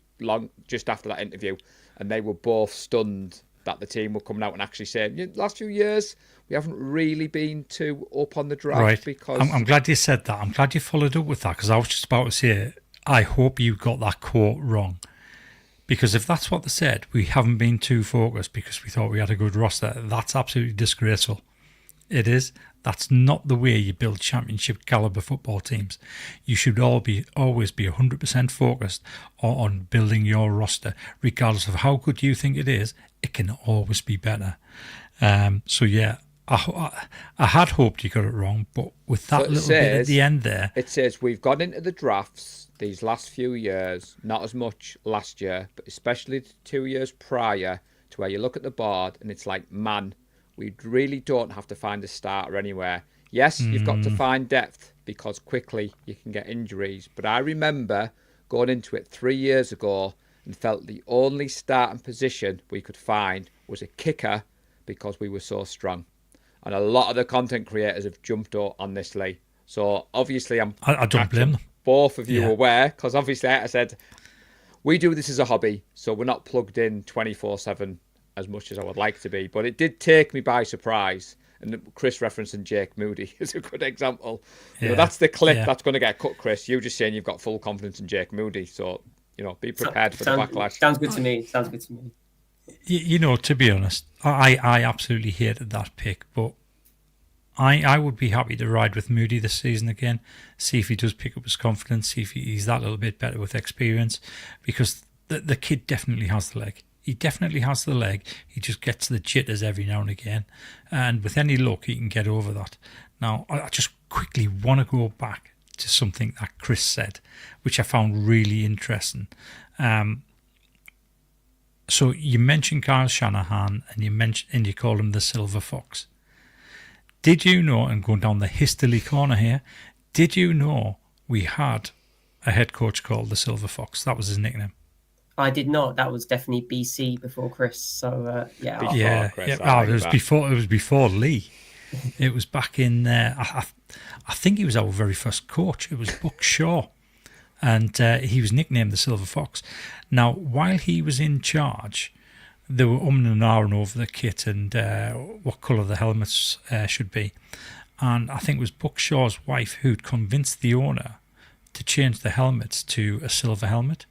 just after that interview, and they were both stunned that the team were coming out and actually saying, last few years, we haven't really been too up on the draft. Right. Because I'm glad you said that. I'm glad you followed up with that, because I was just about to say, I hope you got that quote wrong. Because if that's what they said, we haven't been too focused because we thought we had a good roster. That's absolutely disgraceful. It is. That's not the way you build championship caliber football teams. You should always be 100% focused on building your roster. Regardless of how good you think it is, it can always be better. So yeah, I had hoped you got it wrong, but with that little bit at the end there. It says we've gone into the drafts these last few years, not as much last year, but especially the 2 years prior, to where you look at the board and it's like, man, we really don't have to find a starter anywhere. Yes, you've got to find depth because quickly you can get injuries. But I remember going into it 3 years ago and felt the only starting position we could find was a kicker because we were so strong. And a lot of the content creators have jumped on this, Lee. So obviously I don't blame them. Both of you aware, because obviously, like I said, we do this as a hobby, so we're not plugged in 24/7 as much as I would like to be. But it did take me by surprise. And Chris referencing Jake Moody is a good example. That's the clip that's going to get cut, Chris. You just saying you've got full confidence in Jake Moody. So, be prepared for the backlash. Sounds good to me. To be honest, I absolutely hated that pick, but I would be happy to ride with Moody this season again, see if he does pick up his confidence, see if he's that little bit better with experience, because the kid definitely has the leg. He definitely has the leg. He just gets the jitters every now and again, and with any luck, he can get over that. Now, I just quickly want to go back to something that Chris said, which I found really interesting. So you mentioned Kyle Shanahan, and you call him the Silver Fox. Did you know, and going down the history corner here, did you know we had a head coach called the Silver Fox? That was his nickname. I did not. That was definitely BC before Chris. So Chris, it was before Lee. It was back in. I think he was our very first coach. It was Buck Shaw, and he was nicknamed the Silver Fox. Now, while he was in charge, they were and ahhing over the kit and what colour the helmets should be. And I think it was Buck Shaw's wife who'd convinced the owner to change the helmets to a silver helmet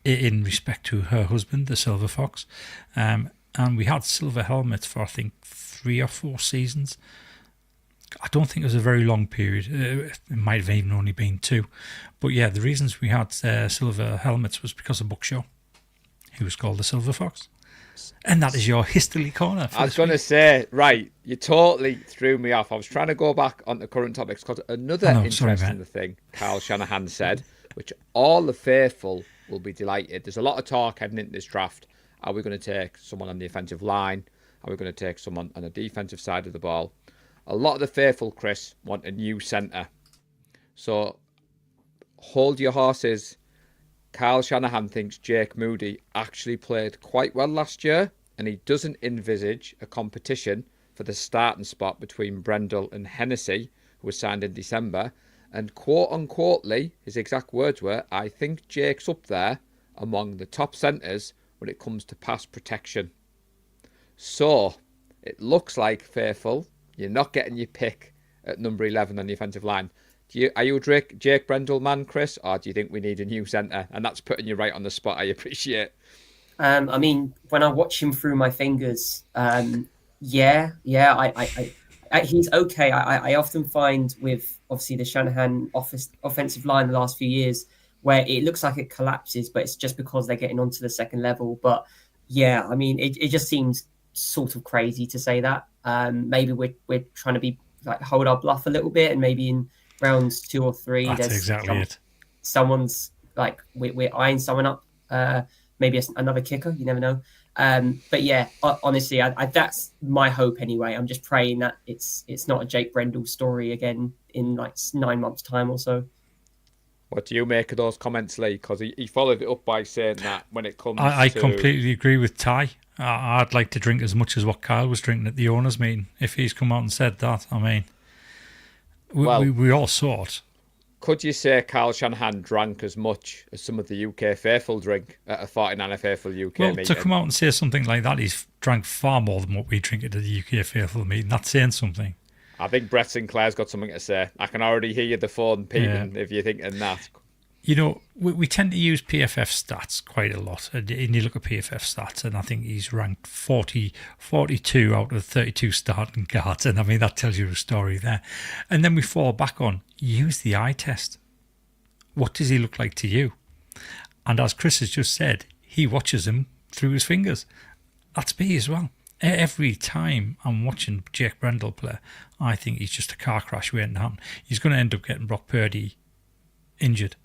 in respect to her husband, the Silver Fox. And we had silver helmets for, I think, 3 or 4 seasons. I don't think it was a very long period. It might have even only been 2. But yeah, the reasons we had silver helmets was because of Buck Shaw. He was called the Silver Fox. And that is your history corner. I was going to say, right, you totally threw me off. I was trying to go back on the current topics because another interesting thing Kyle Shanahan said, which all the faithful will be delighted. There's a lot of talk heading into this draft. Are we going to take someone on the offensive line? Are we going to take someone on the defensive side of the ball? A lot of the faithful, Chris, want a new centre. So hold your horses. Kyle Shanahan thinks Jake Moody actually played quite well last year, and he doesn't envisage a competition for the starting spot between Brendel and Hennessy, who was signed in December. And quote-unquotely, his exact words were, I think Jake's up there among the top centres when it comes to pass protection. So, it looks like, faithful, you're not getting your pick at number 11 on the offensive line. Are you a Jake Brendel man, Chris, or do you think we need a new centre? And that's putting you right on the spot, I appreciate. I mean, when I watch him through my fingers, he's okay. I often find with, obviously, the Shanahan offensive line the last few years, where it looks like it collapses, but it's just because they're getting onto the second level. But yeah, I mean, it just seems sort of crazy to say that. Maybe we're trying to be like hold our bluff a little bit, and maybe in rounds 2 or 3, that's exactly it. Someone's like we're eyeing someone up. Maybe another kicker. You never know. But yeah, honestly, I that's my hope anyway. I'm just praying that it's not a Jake Brendel story again in like 9 months' time or so. What do you make of those comments, Lee? Because he followed it up by saying that when it comes I completely agree with Ty. I'd like to drink as much as what Kyle was drinking at the owners' meeting. If he's come out and said that, I mean, Well, We all saw it. could you say Carl Shanahan drank as much as some of the UK faithful drink at a 49er faithful UK Well, meeting? to come out and say something like that, he's drank far more than what we drink at the UK Faithful meeting. That's saying something. I think Brett Sinclair's got something to say. I can already hear the phone peeping if you're thinking that. You know, we tend to use PFF stats quite a lot. And you look at PFF stats, and I think he's ranked 42 out of 32 starting guards. And I mean, that tells you a story there. And then we fall back on use the eye test. What does he look like to you? And as Chris has just said, he watches him through his fingers. That's me as well. Every time I'm watching Jake Brendel play, I think he's just a car crash waiting to happen. He's going to end up getting Brock Purdy injured.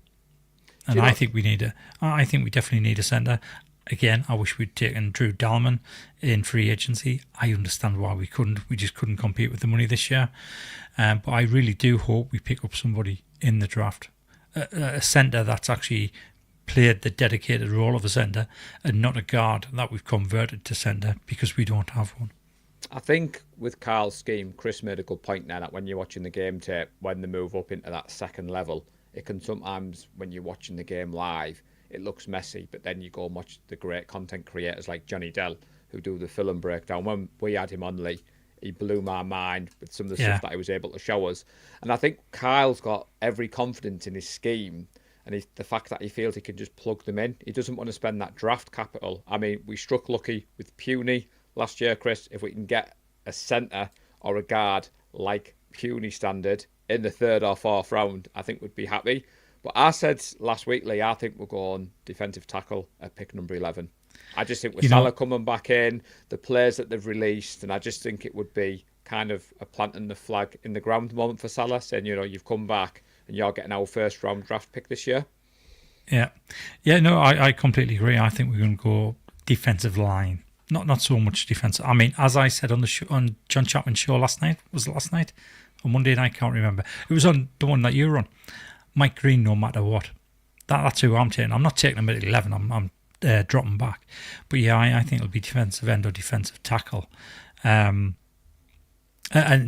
And I think we definitely need a centre. Again, I wish we'd taken Drew Dalman in free agency. I understand why we couldn't. We just couldn't compete with the money this year. But I really do hope we pick up somebody in the draft. A centre that's actually played the dedicated role of a centre and not a guard that we've converted to centre because we don't have one. I think with Carl's scheme, Chris made a good point there that when you're watching the game tape, when they move up into that second level, it can sometimes, when you're watching the game live, it looks messy, but then you go and watch the great content creators like Johnny Dell who do the film breakdown. When we had him on, Lee, he blew my mind with some of the stuff that he was able to show us. And I think Kyle's got every confidence in his scheme and the fact that he feels he can just plug them in. He doesn't want to spend that draft capital. I mean, we struck lucky with Puny last year, Chris. If we can get a centre or a guard like Puny standard in the third or fourth round, I think we'd be happy. But I said last week, Lee, I think we'll go on defensive tackle at pick number 11. I just think with Salah coming back in, the players that they've released, and I just think it would be kind of a planting the flag in the ground moment for Salah, saying, you know, you've come back and you're getting our first round draft pick this year. Yeah. No, I completely agree. I think we're going to go defensive line. Not so much defense. I mean, as I said on the show, on John Chapman's show last night, was it last night? On Monday night, I can't remember. It was on the one that you were on. Mike Green, no matter what. That's who I'm taking. I'm not taking him at 11. I'm dropping back. But yeah, I think it'll be defensive end or defensive tackle. And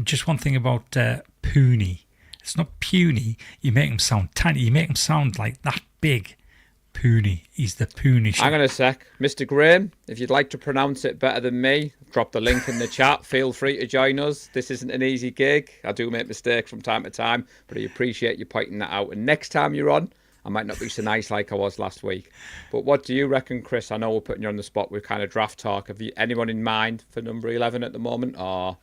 just one thing about Puny. It's not puny. You make him sound tiny. You make him sound like that big. Puny. He's the Puny. Hang on a sec. Mr. Graham, if you'd like to pronounce it better than me, drop the link in the chat. Feel free to join us. This isn't an easy gig. I do make mistakes from time to time, but I appreciate you pointing that out. And next time you're on, I might not be so nice like I was last week. But what do you reckon, Chris? I know we're putting you on the spot with kind of draft talk. Have you anyone in mind for number 11 at the moment? Or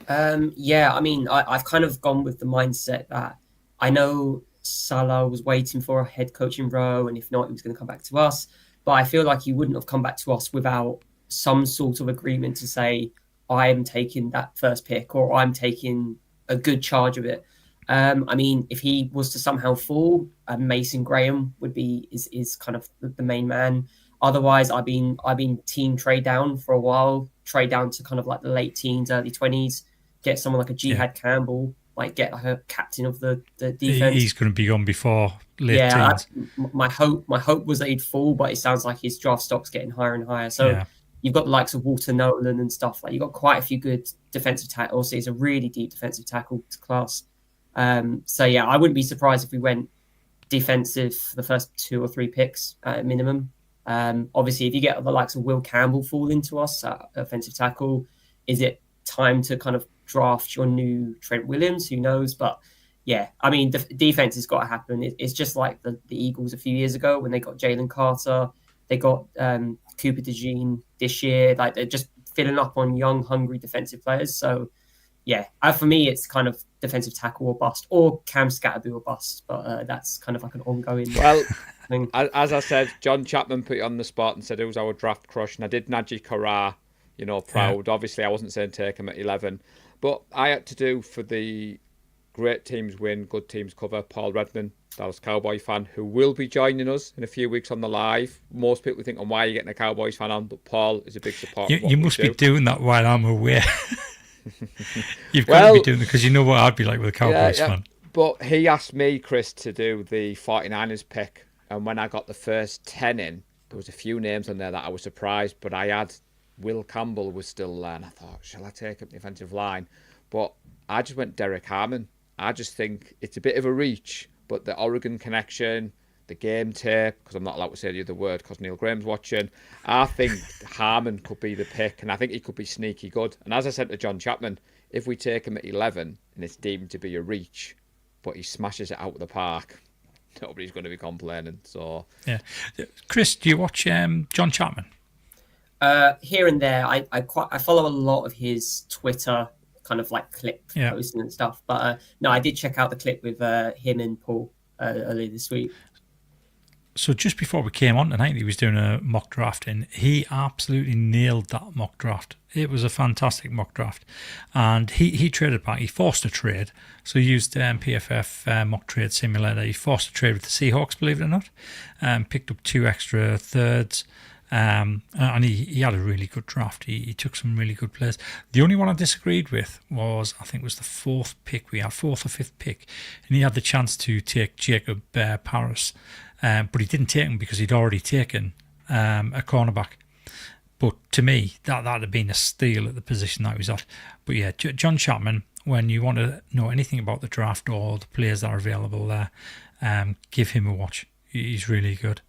Yeah, I mean, I've kind of gone with the mindset that I know Salah was waiting for a head coaching role, and if not, he was going to come back to us. But I feel like he wouldn't have come back to us without some sort of agreement to say, I am taking that first pick or I'm taking a good charge of it. I mean, if he was to somehow fall, Mason Graham would be is kind of the main man. Otherwise, I've been team trade down for a while, trade down to kind of like the late teens, early 20s, get someone like a Jihad Campbell, like get like a captain of the defense. He's going to be gone before late teens. My hope was that he'd fall, but it sounds like his draft stock's getting higher and higher. So you've got the likes of Walter Nolan and stuff. Like you've got quite a few good defensive tackles. It's a really deep defensive tackle class. So yeah, I wouldn't be surprised if we went defensive for the first 2 or 3 picks at minimum. Obviously, if you get the likes of Will Campbell fall into us at offensive tackle, is it time to kind of draft your new Trent Williams? Who knows? But yeah, I mean, defense has got to happen. It's just like the Eagles a few years ago when they got Jalen Carter, they got Cooper DeJean this year. Like they're just filling up on young, hungry defensive players. So yeah, for me, it's kind of defensive tackle or bust, or Cam Scatterby or bust. But that's kind of like an ongoing thing. As I said, John Chapman put you on the spot and said it was our draft crush, and I did Najee Carrara, proud. Obviously, I wasn't saying take him at 11, but I had to do for the great teams win, good teams cover. Paul Redman, Dallas Cowboy fan, who will be joining us in a few weeks on the live. Most people think on why you're getting a Cowboys fan on, but Paul is a big supporter. You must be doing that while I'm away. You've got to be doing it because you know what I'd be like with a Cowboys fan. But he asked me, Chris, to do the 49ers pick. And when I got the first 10 in, there was a few names on there that I was surprised. But I had Will Campbell was still there. And I thought, shall I take up the offensive line? But I just went Derek Harmon. I just think it's a bit of a reach, but the Oregon connection, the game tape, because I'm not allowed to say the other word because Neil Graham's watching, I think Harmon could be the pick, and I think he could be sneaky good. And as I said to John Chapman, if we take him at 11 and it's deemed to be a reach, but he smashes it out of the park, nobody's going to be complaining. So Yeah. Chris, do you watch John Chapman? Here and there, I follow a lot of his Twitter kind of like clip posting and stuff. But no, I did check out the clip with him and Paul earlier this week. So just before we came on tonight, he was doing a mock draft, and he absolutely nailed that mock draft. It was a fantastic mock draft, and he traded back. He forced a trade, so he used PFF mock trade simulator. He forced a trade with the Seahawks, believe it or not, picked up 2 extra thirds, and he had a really good draft. He took some really good players. The only one I disagreed with was, I think it was the 4th pick. We had 4th or 5th pick, and he had the chance to take Jacob Paris. But he didn't take him because he'd already taken a cornerback. But to me, that'd have been a steal at the position that he was at. But yeah, John Chapman, when you want to know anything about the draft or the players that are available there, give him a watch. He's really good.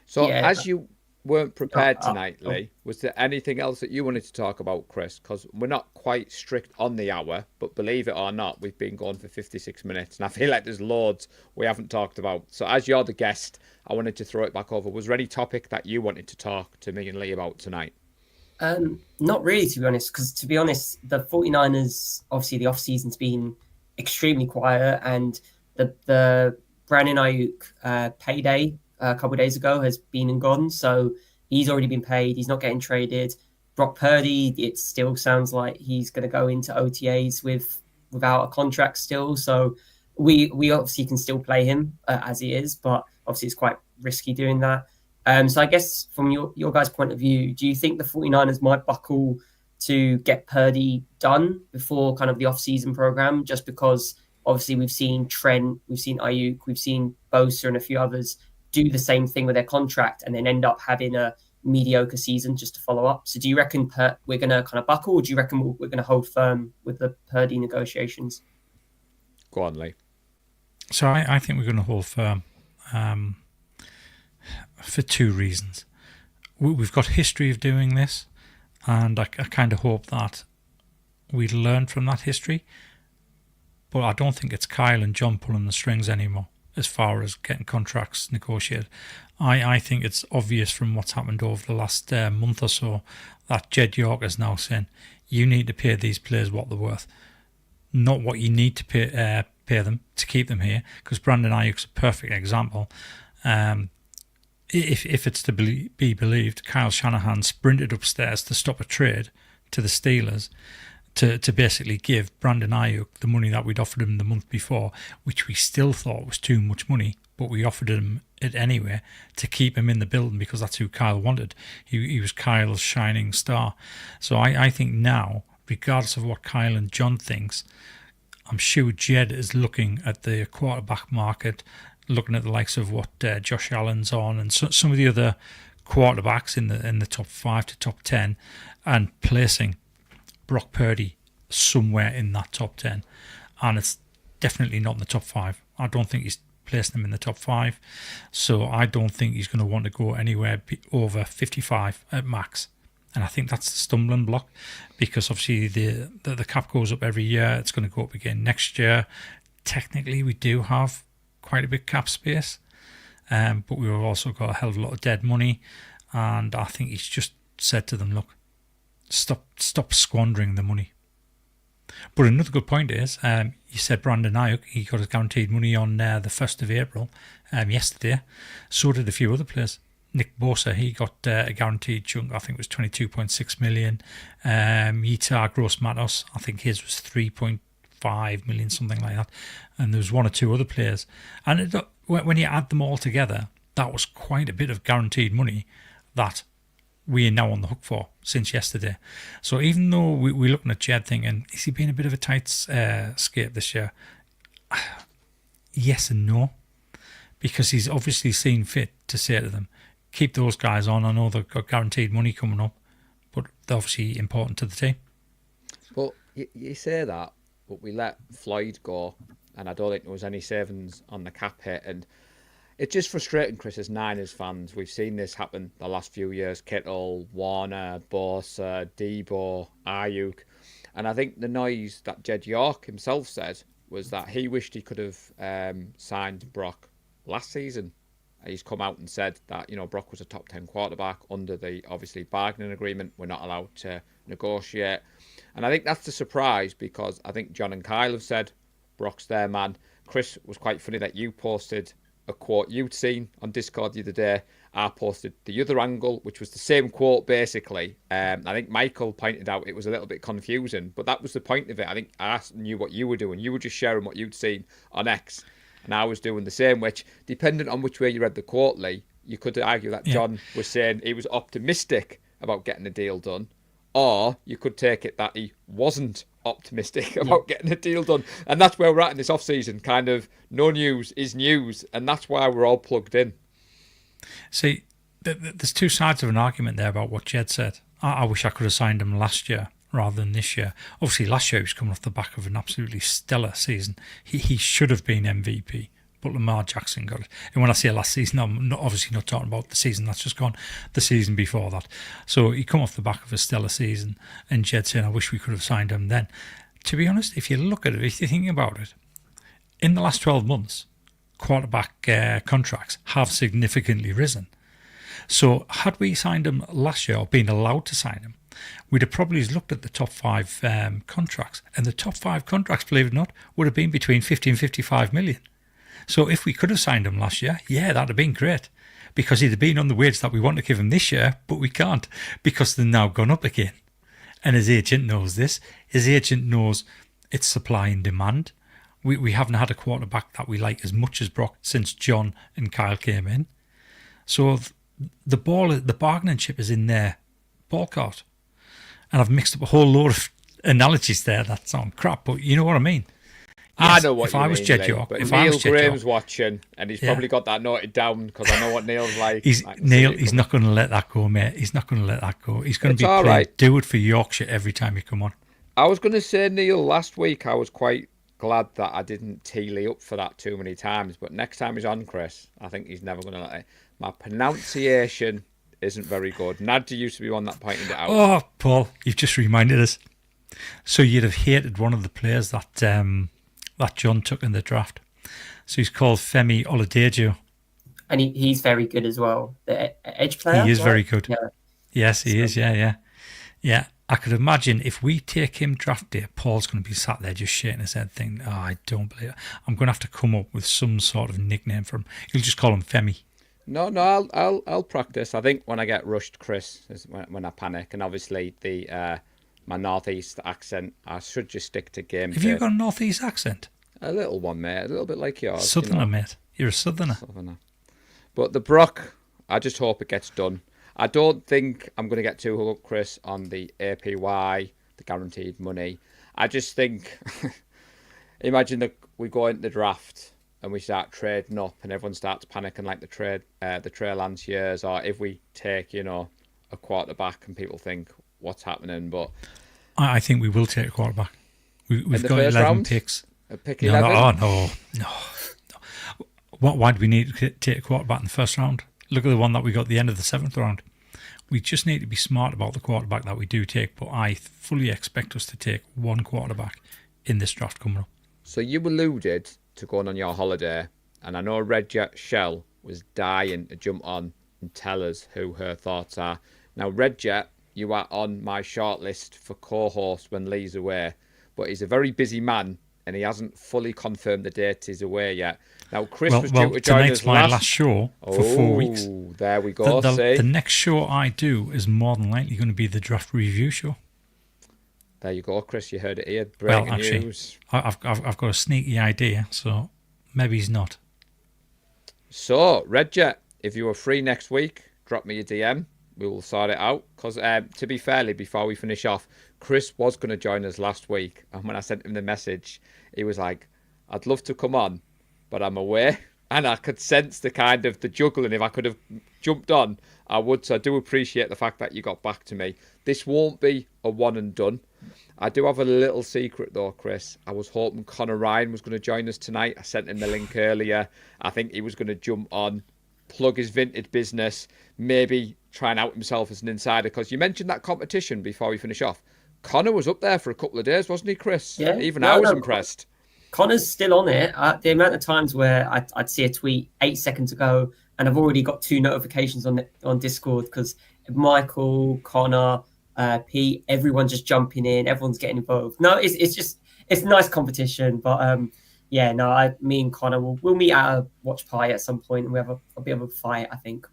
So as you weren't prepared tonight, Lee, was there anything else that you wanted to talk about, Chris? Because we're not quite strict on the hour, but believe it or not, we've been going for 56 minutes, and I feel like there's loads we haven't talked about. So as you're the guest, I wanted to throw it back over. Was there any topic that you wanted to talk to me and Lee about tonight? Not really, to be honest, because to be honest, the 49ers, obviously the off-season's been extremely quiet, and the Brandon Ayuk payday a couple of days ago has been and gone, so he's already been paid. He's not getting traded. Brock Purdy, it still sounds like he's going to go into OTAs without a contract still, so we obviously can still play him as he is, but obviously it's quite risky doing that. So I guess from your guys' point of view, do you think the 49ers might buckle to get Purdy done before kind of the off-season program, just because obviously we've seen Trent, we've seen Ayuk, we've seen Bosa and a few others do the same thing with their contract and then end up having a mediocre season just to follow up. So do you reckon we're going to kind of buckle, or do you reckon we're going to hold firm with the Purdy negotiations? Go on, Lee. So I think we're going to hold firm for 2 reasons. We've got history of doing this, and I kind of hope that we learn from that history. But I don't think it's Kyle and John pulling the strings anymore as far as getting contracts negotiated. I think it's obvious from what's happened over the last month or so that Jed York is now saying, you need to pay these players what they're worth, not what you need to pay them to keep them here, because Brandon Ayuk's a perfect example. If it's to be believed, Kyle Shanahan sprinted upstairs to stop a trade to the Steelers to basically give Brandon Ayuk the money that we'd offered him the month before, which we still thought was too much money, but we offered him it anyway to keep him in the building because that's who Kyle wanted. He was Kyle's shining star. So I think now, regardless of what Kyle and John thinks, I'm sure Jed is looking at the quarterback market, looking at the likes of what Josh Allen's on and some of the other quarterbacks in the top 5 to top 10, and placing Brock Purdy somewhere in that top 10. And it's definitely not in the top 5. I don't think he's placing him in the top 5. So I don't think he's going to want to go anywhere over 55 at max. And I think that's the stumbling block, because obviously the cap goes up every year. It's going to go up again next year. Technically, we do have quite a big cap space, but we've also got a hell of a lot of dead money. And I think he's just said to them, look, stop squandering the money. But another good point is, you said Brandon Ayuk, he got his guaranteed money on the 1st of April yesterday. So did a few other players. Nick Bosa, he got a guaranteed chunk, I think it was 22.6 million. Yetur Gross-Matos, I think his was 3.5 million, something like that. And there was 1 or 2 other players. And when you add them all together, that was quite a bit of guaranteed money that we are now on the hook for since yesterday. So even though we're looking at Jed thinking, is he being a bit of a tight skate this year? Yes and no, because he's obviously seen fit to say to them, keep those guys on. I know they've got guaranteed money coming up, but they're obviously important to the team. Well, you say that, but we let Floyd go, and I don't think there was any savings on the cap hit. And it's just frustrating, Chris, as Niners fans. We've seen this happen the last few years. Kittle, Warner, Bosa, Debo, Ayuk. And I think the noise that Jed York himself said was that he wished he could have signed Brock last season. He's come out and said that, Brock was a top 10 quarterback under the, obviously, bargaining agreement. We're not allowed to negotiate. And I think that's the surprise, because I think John and Kyle have said Brock's their man. Chris, was quite funny that you posted a quote you'd seen on Discord the other day. I posted the other angle, which was the same quote, basically. I think Michael pointed out it was a little bit confusing, but that was the point of it. I think I knew what you were doing. You were just sharing what you'd seen on X, and I was doing the same, which, depending on which way you read the quote, Lee, you could argue that John was saying he was optimistic about getting a deal done, or you could take it that he wasn't optimistic about getting a deal done. And that's where we're at in this off-season. Kind of no news is news, and that's why we're all plugged in. See, there's two sides of an argument there about what Jed said. I wish I could have signed him last year rather than this year. Obviously, last year he was coming off the back of an absolutely stellar season. He should have been MVP, but Lamar Jackson got it. And when I say last season, I'm obviously not talking about the season that's just gone, the season before that. So he come off the back of a stellar season, and Jed saying, I wish we could have signed him then. To be honest, if you look at it, if you think about it, in the last 12 months, quarterback contracts have significantly risen. So had we signed him last year, or been allowed to sign him, we'd have probably looked at the top 5 contracts, and the top 5 contracts, believe it or not, would have been between 50 and 55 million. So if we could have signed him last year, that'd have been great, because he'd have been on the wage that we want to give him this year, but we can't, because they're now gone up again. And his agent knows this. His agent knows it's supply and demand. We haven't had a quarterback that we like as much as Brock since John and Kyle came in. So the bargaining chip is in their ball cart. And I've mixed up a whole load of analogies there that sound crap, but you know what I mean. Yes, I know what if you I mean, was Jed Lee, York, but if I Neil was Jed Graham's York, watching, and he's probably got that noted down, because I know what Neil's like. He's not going to let that go, mate. He's not going to let that go. He's going to be playing right. Do It for Yorkshire every time you come on. I was going to say, Neil, last week I was quite glad that I didn't tee Lee up for that too many times, but next time he's on, Chris, I think he's never going to let it. My pronunciation isn't very good. Nadja used to be one that pointed it out. Oh, Paul, you've just reminded us. So you'd have hated one of the players that that John took in the draft. So he's called Femi Oladejo. And he's very good as well. The edge player. He is right? very good. Yeah. Yes, he is. Yeah. I could imagine if we take him draft day, Paul's going to be sat there just shaking his head thinking, oh, I don't believe it. I'm going to have to come up with some sort of nickname for him. He'll just call him Femi. No, I'll practice. I think when I get rushed, Chris, is when I panic, and obviously the my northeast accent, I should just stick to game. Have you got a northeast accent? A little one, mate. A little bit like yours. Southerner, mate. You're a southerner. But the Brock, I just hope it gets done. I don't think I'm going to get too hung up, Chris, on the APY, the guaranteed money. I just think, imagine that we go into the draft and we start trading up and everyone starts panicking like the Trey Lance years, or if we take, a quarterback and people think, what's happening? But I think we will take a quarterback. We've got 11 round? picks. Pick 11? No. Why do we need to take a quarterback in the first round? Look at the one that we got at the end of the 7th round. We just need to be smart about the quarterback that we do take, but I fully expect us to take one quarterback in this draft coming up. So you alluded to going on your holiday, and I know Red Jet Shell was dying to jump on and tell us who her thoughts are. Now, Red Jet, you are on my shortlist for co-host when Lee's away, but he's a very busy man, and he hasn't fully confirmed the date he's away yet. Now, Chris was due to join us my last show for 4 weeks. There we go. The next show I do is more than likely going to be the draft review show. There you go, Chris. You heard it here. Breaking news. I've got a sneaky idea, so maybe he's not. So, Red Jet, if you are free next week, drop me a DM. We will sort it out. Because, to be fairly, before we finish off, Chris was going to join us last week. And when I sent him the message, he was like, I'd love to come on, but I'm away. And I could sense the kind of the juggling. If I could have jumped on, I would. So I do appreciate the fact that you got back to me. This won't be a one and done. I do have a little secret though, Chris. I was hoping Connor Ryan was going to join us tonight. I sent him the link earlier. I think he was going to jump on, plug his vintage business, maybe try and out himself as an insider. Because you mentioned that competition before we finish off. Connor was up there for a couple of days, wasn't he, Chris? Yeah. Even I was impressed. Connor's still on it. The amount of times where I'd see a tweet 8 seconds ago, and I've already got 2 notifications on Discord because Michael, Connor, Pete, everyone's just jumping in, everyone's getting involved. No, it's a nice competition, but me and Connor we'll meet at a watch party at some point, and we have a bit of a fight, I think.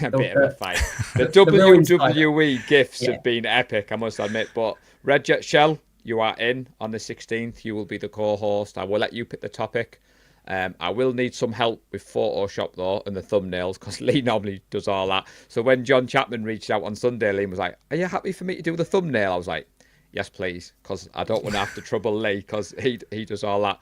A bit of a fight. The WWE gifts have been epic, I must admit. But Red Jet Shell, you are in on the 16th. You will be the co-host. I will let you pick the topic. I will need some help with Photoshop though and the thumbnails because Lee normally does all that. So when John Chapman reached out on Sunday, Lee was like, "Are you happy for me to do the thumbnail?" I was like, "Yes, please," because I don't want to have to trouble Lee because he does all that.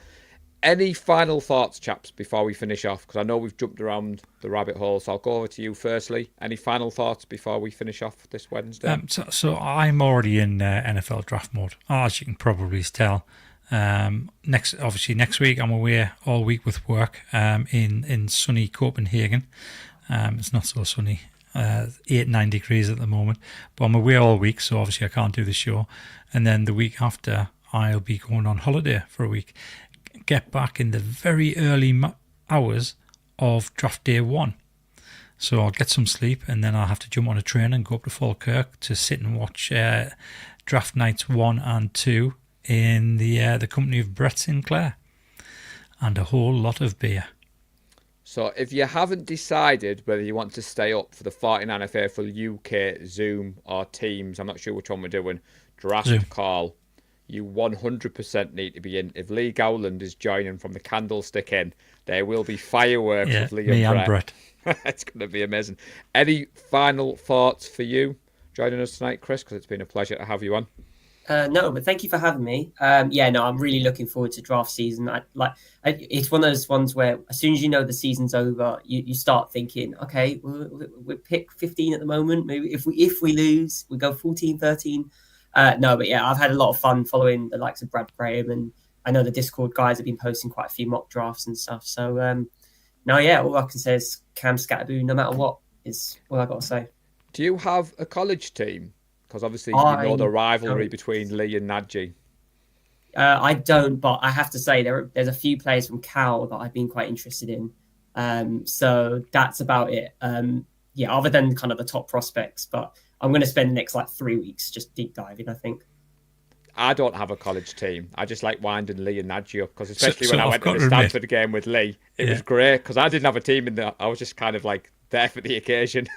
Any final thoughts, chaps, before we finish off? Because I know we've jumped around the rabbit hole, so I'll go over to you firstly. Any final thoughts before we finish off this Wednesday? So I'm already in NFL draft mode, as you can probably tell. Next week I'm away all week with work in sunny Copenhagen. It's not so sunny, 8-9 degrees at the moment, but I'm away all week, so obviously I can't do the show. And then the week after I'll be going on holiday for a week. Get back in the very early hours of draft day 1. So I'll get some sleep and then I'll have to jump on a train and go up to Falkirk to sit and watch draft nights 1 and 2 in the company of Brett Sinclair and a whole lot of beer. So if you haven't decided whether you want to stay up for the 49 FA UK Zoom or Teams, I'm not sure which one we're doing, draft Zoom call, you 100% need to be in. If Lee Gowland is joining from the Candlestick Inn, there will be fireworks with Lee and Brett. It's going to be amazing. Any final thoughts for you joining us tonight, Chris? Because it's been a pleasure to have you on. No, but thank you for having me. I'm really looking forward to draft season. It's one of those ones where as soon as you know the season's over, you start thinking, okay, we pick 15 at the moment. Maybe if we lose, we go 14, 13. I've had a lot of fun following the likes of Brad Graham, and I know the Discord guys have been posting quite a few mock drafts and stuff. So all I can say is Cam Scatterboo, no matter what, is all I got to say. Do you have a college team? Because obviously you know the rivalry between Lee and Nadji. I don't, but I have to say there's a few players from Cal that I've been quite interested in. So that's about it. Other than kind of the top prospects, but I'm going to spend the next 3 weeks just deep diving, I think. I don't have a college team. I just like winding Lee and Nadji up because especially when I went to the Stanford game with Lee, it was great because I didn't have a team in there. I was just kind of there for the occasion.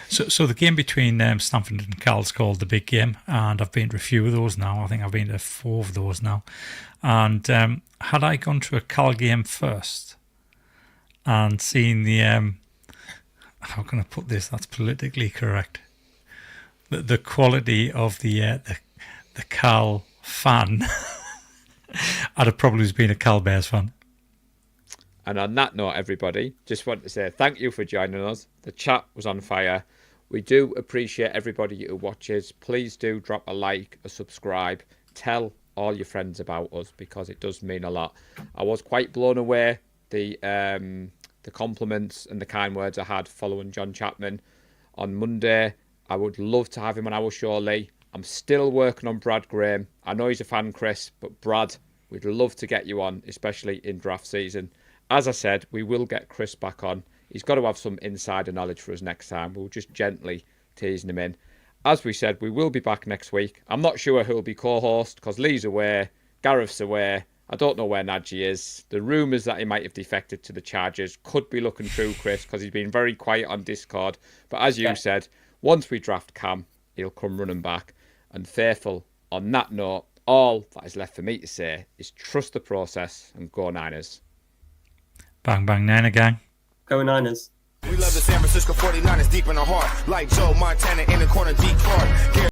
So the game between Stanford and Cal is called the Big Game, and I've been to a few of those now. I think I've been to 4 of those now. And had I gone to a Cal game first and seen the how can I put this? That's politically correct. The quality of the Cal fan, I'd have probably been a Cal Bears fan. And on that note, everybody, just want to say thank you for joining us. The chat was on fire. We do appreciate everybody who watches. Please do drop a like, a subscribe. Tell all your friends about us because it does mean a lot. I was quite blown away the compliments and the kind words I had following John Chapman on Monday. I would love to have him on our show, Lee. I'm still working on Brad Graham. I know he's a fan, Chris, but Brad, we'd love to get you on, especially in draft season. As I said, we will get Chris back on. He's got to have some insider knowledge for us next time. We'll just gently teasing him in. As we said, we will be back next week. I'm not sure who'll be co-host because Lee's away, Gareth's away. I don't know where Nadji is. The rumours that he might have defected to the Chargers could be looking true, Chris, because he's been very quiet on Discord. But as you said, once we draft Cam, he'll come running back. And faithful, on that note, all that is left for me to say is trust the process and go Niners. Bang, bang, Niner gang. Go Niners. We love the San Francisco 49ers deep in our heart. Like Joe Montana in the corner, deep part.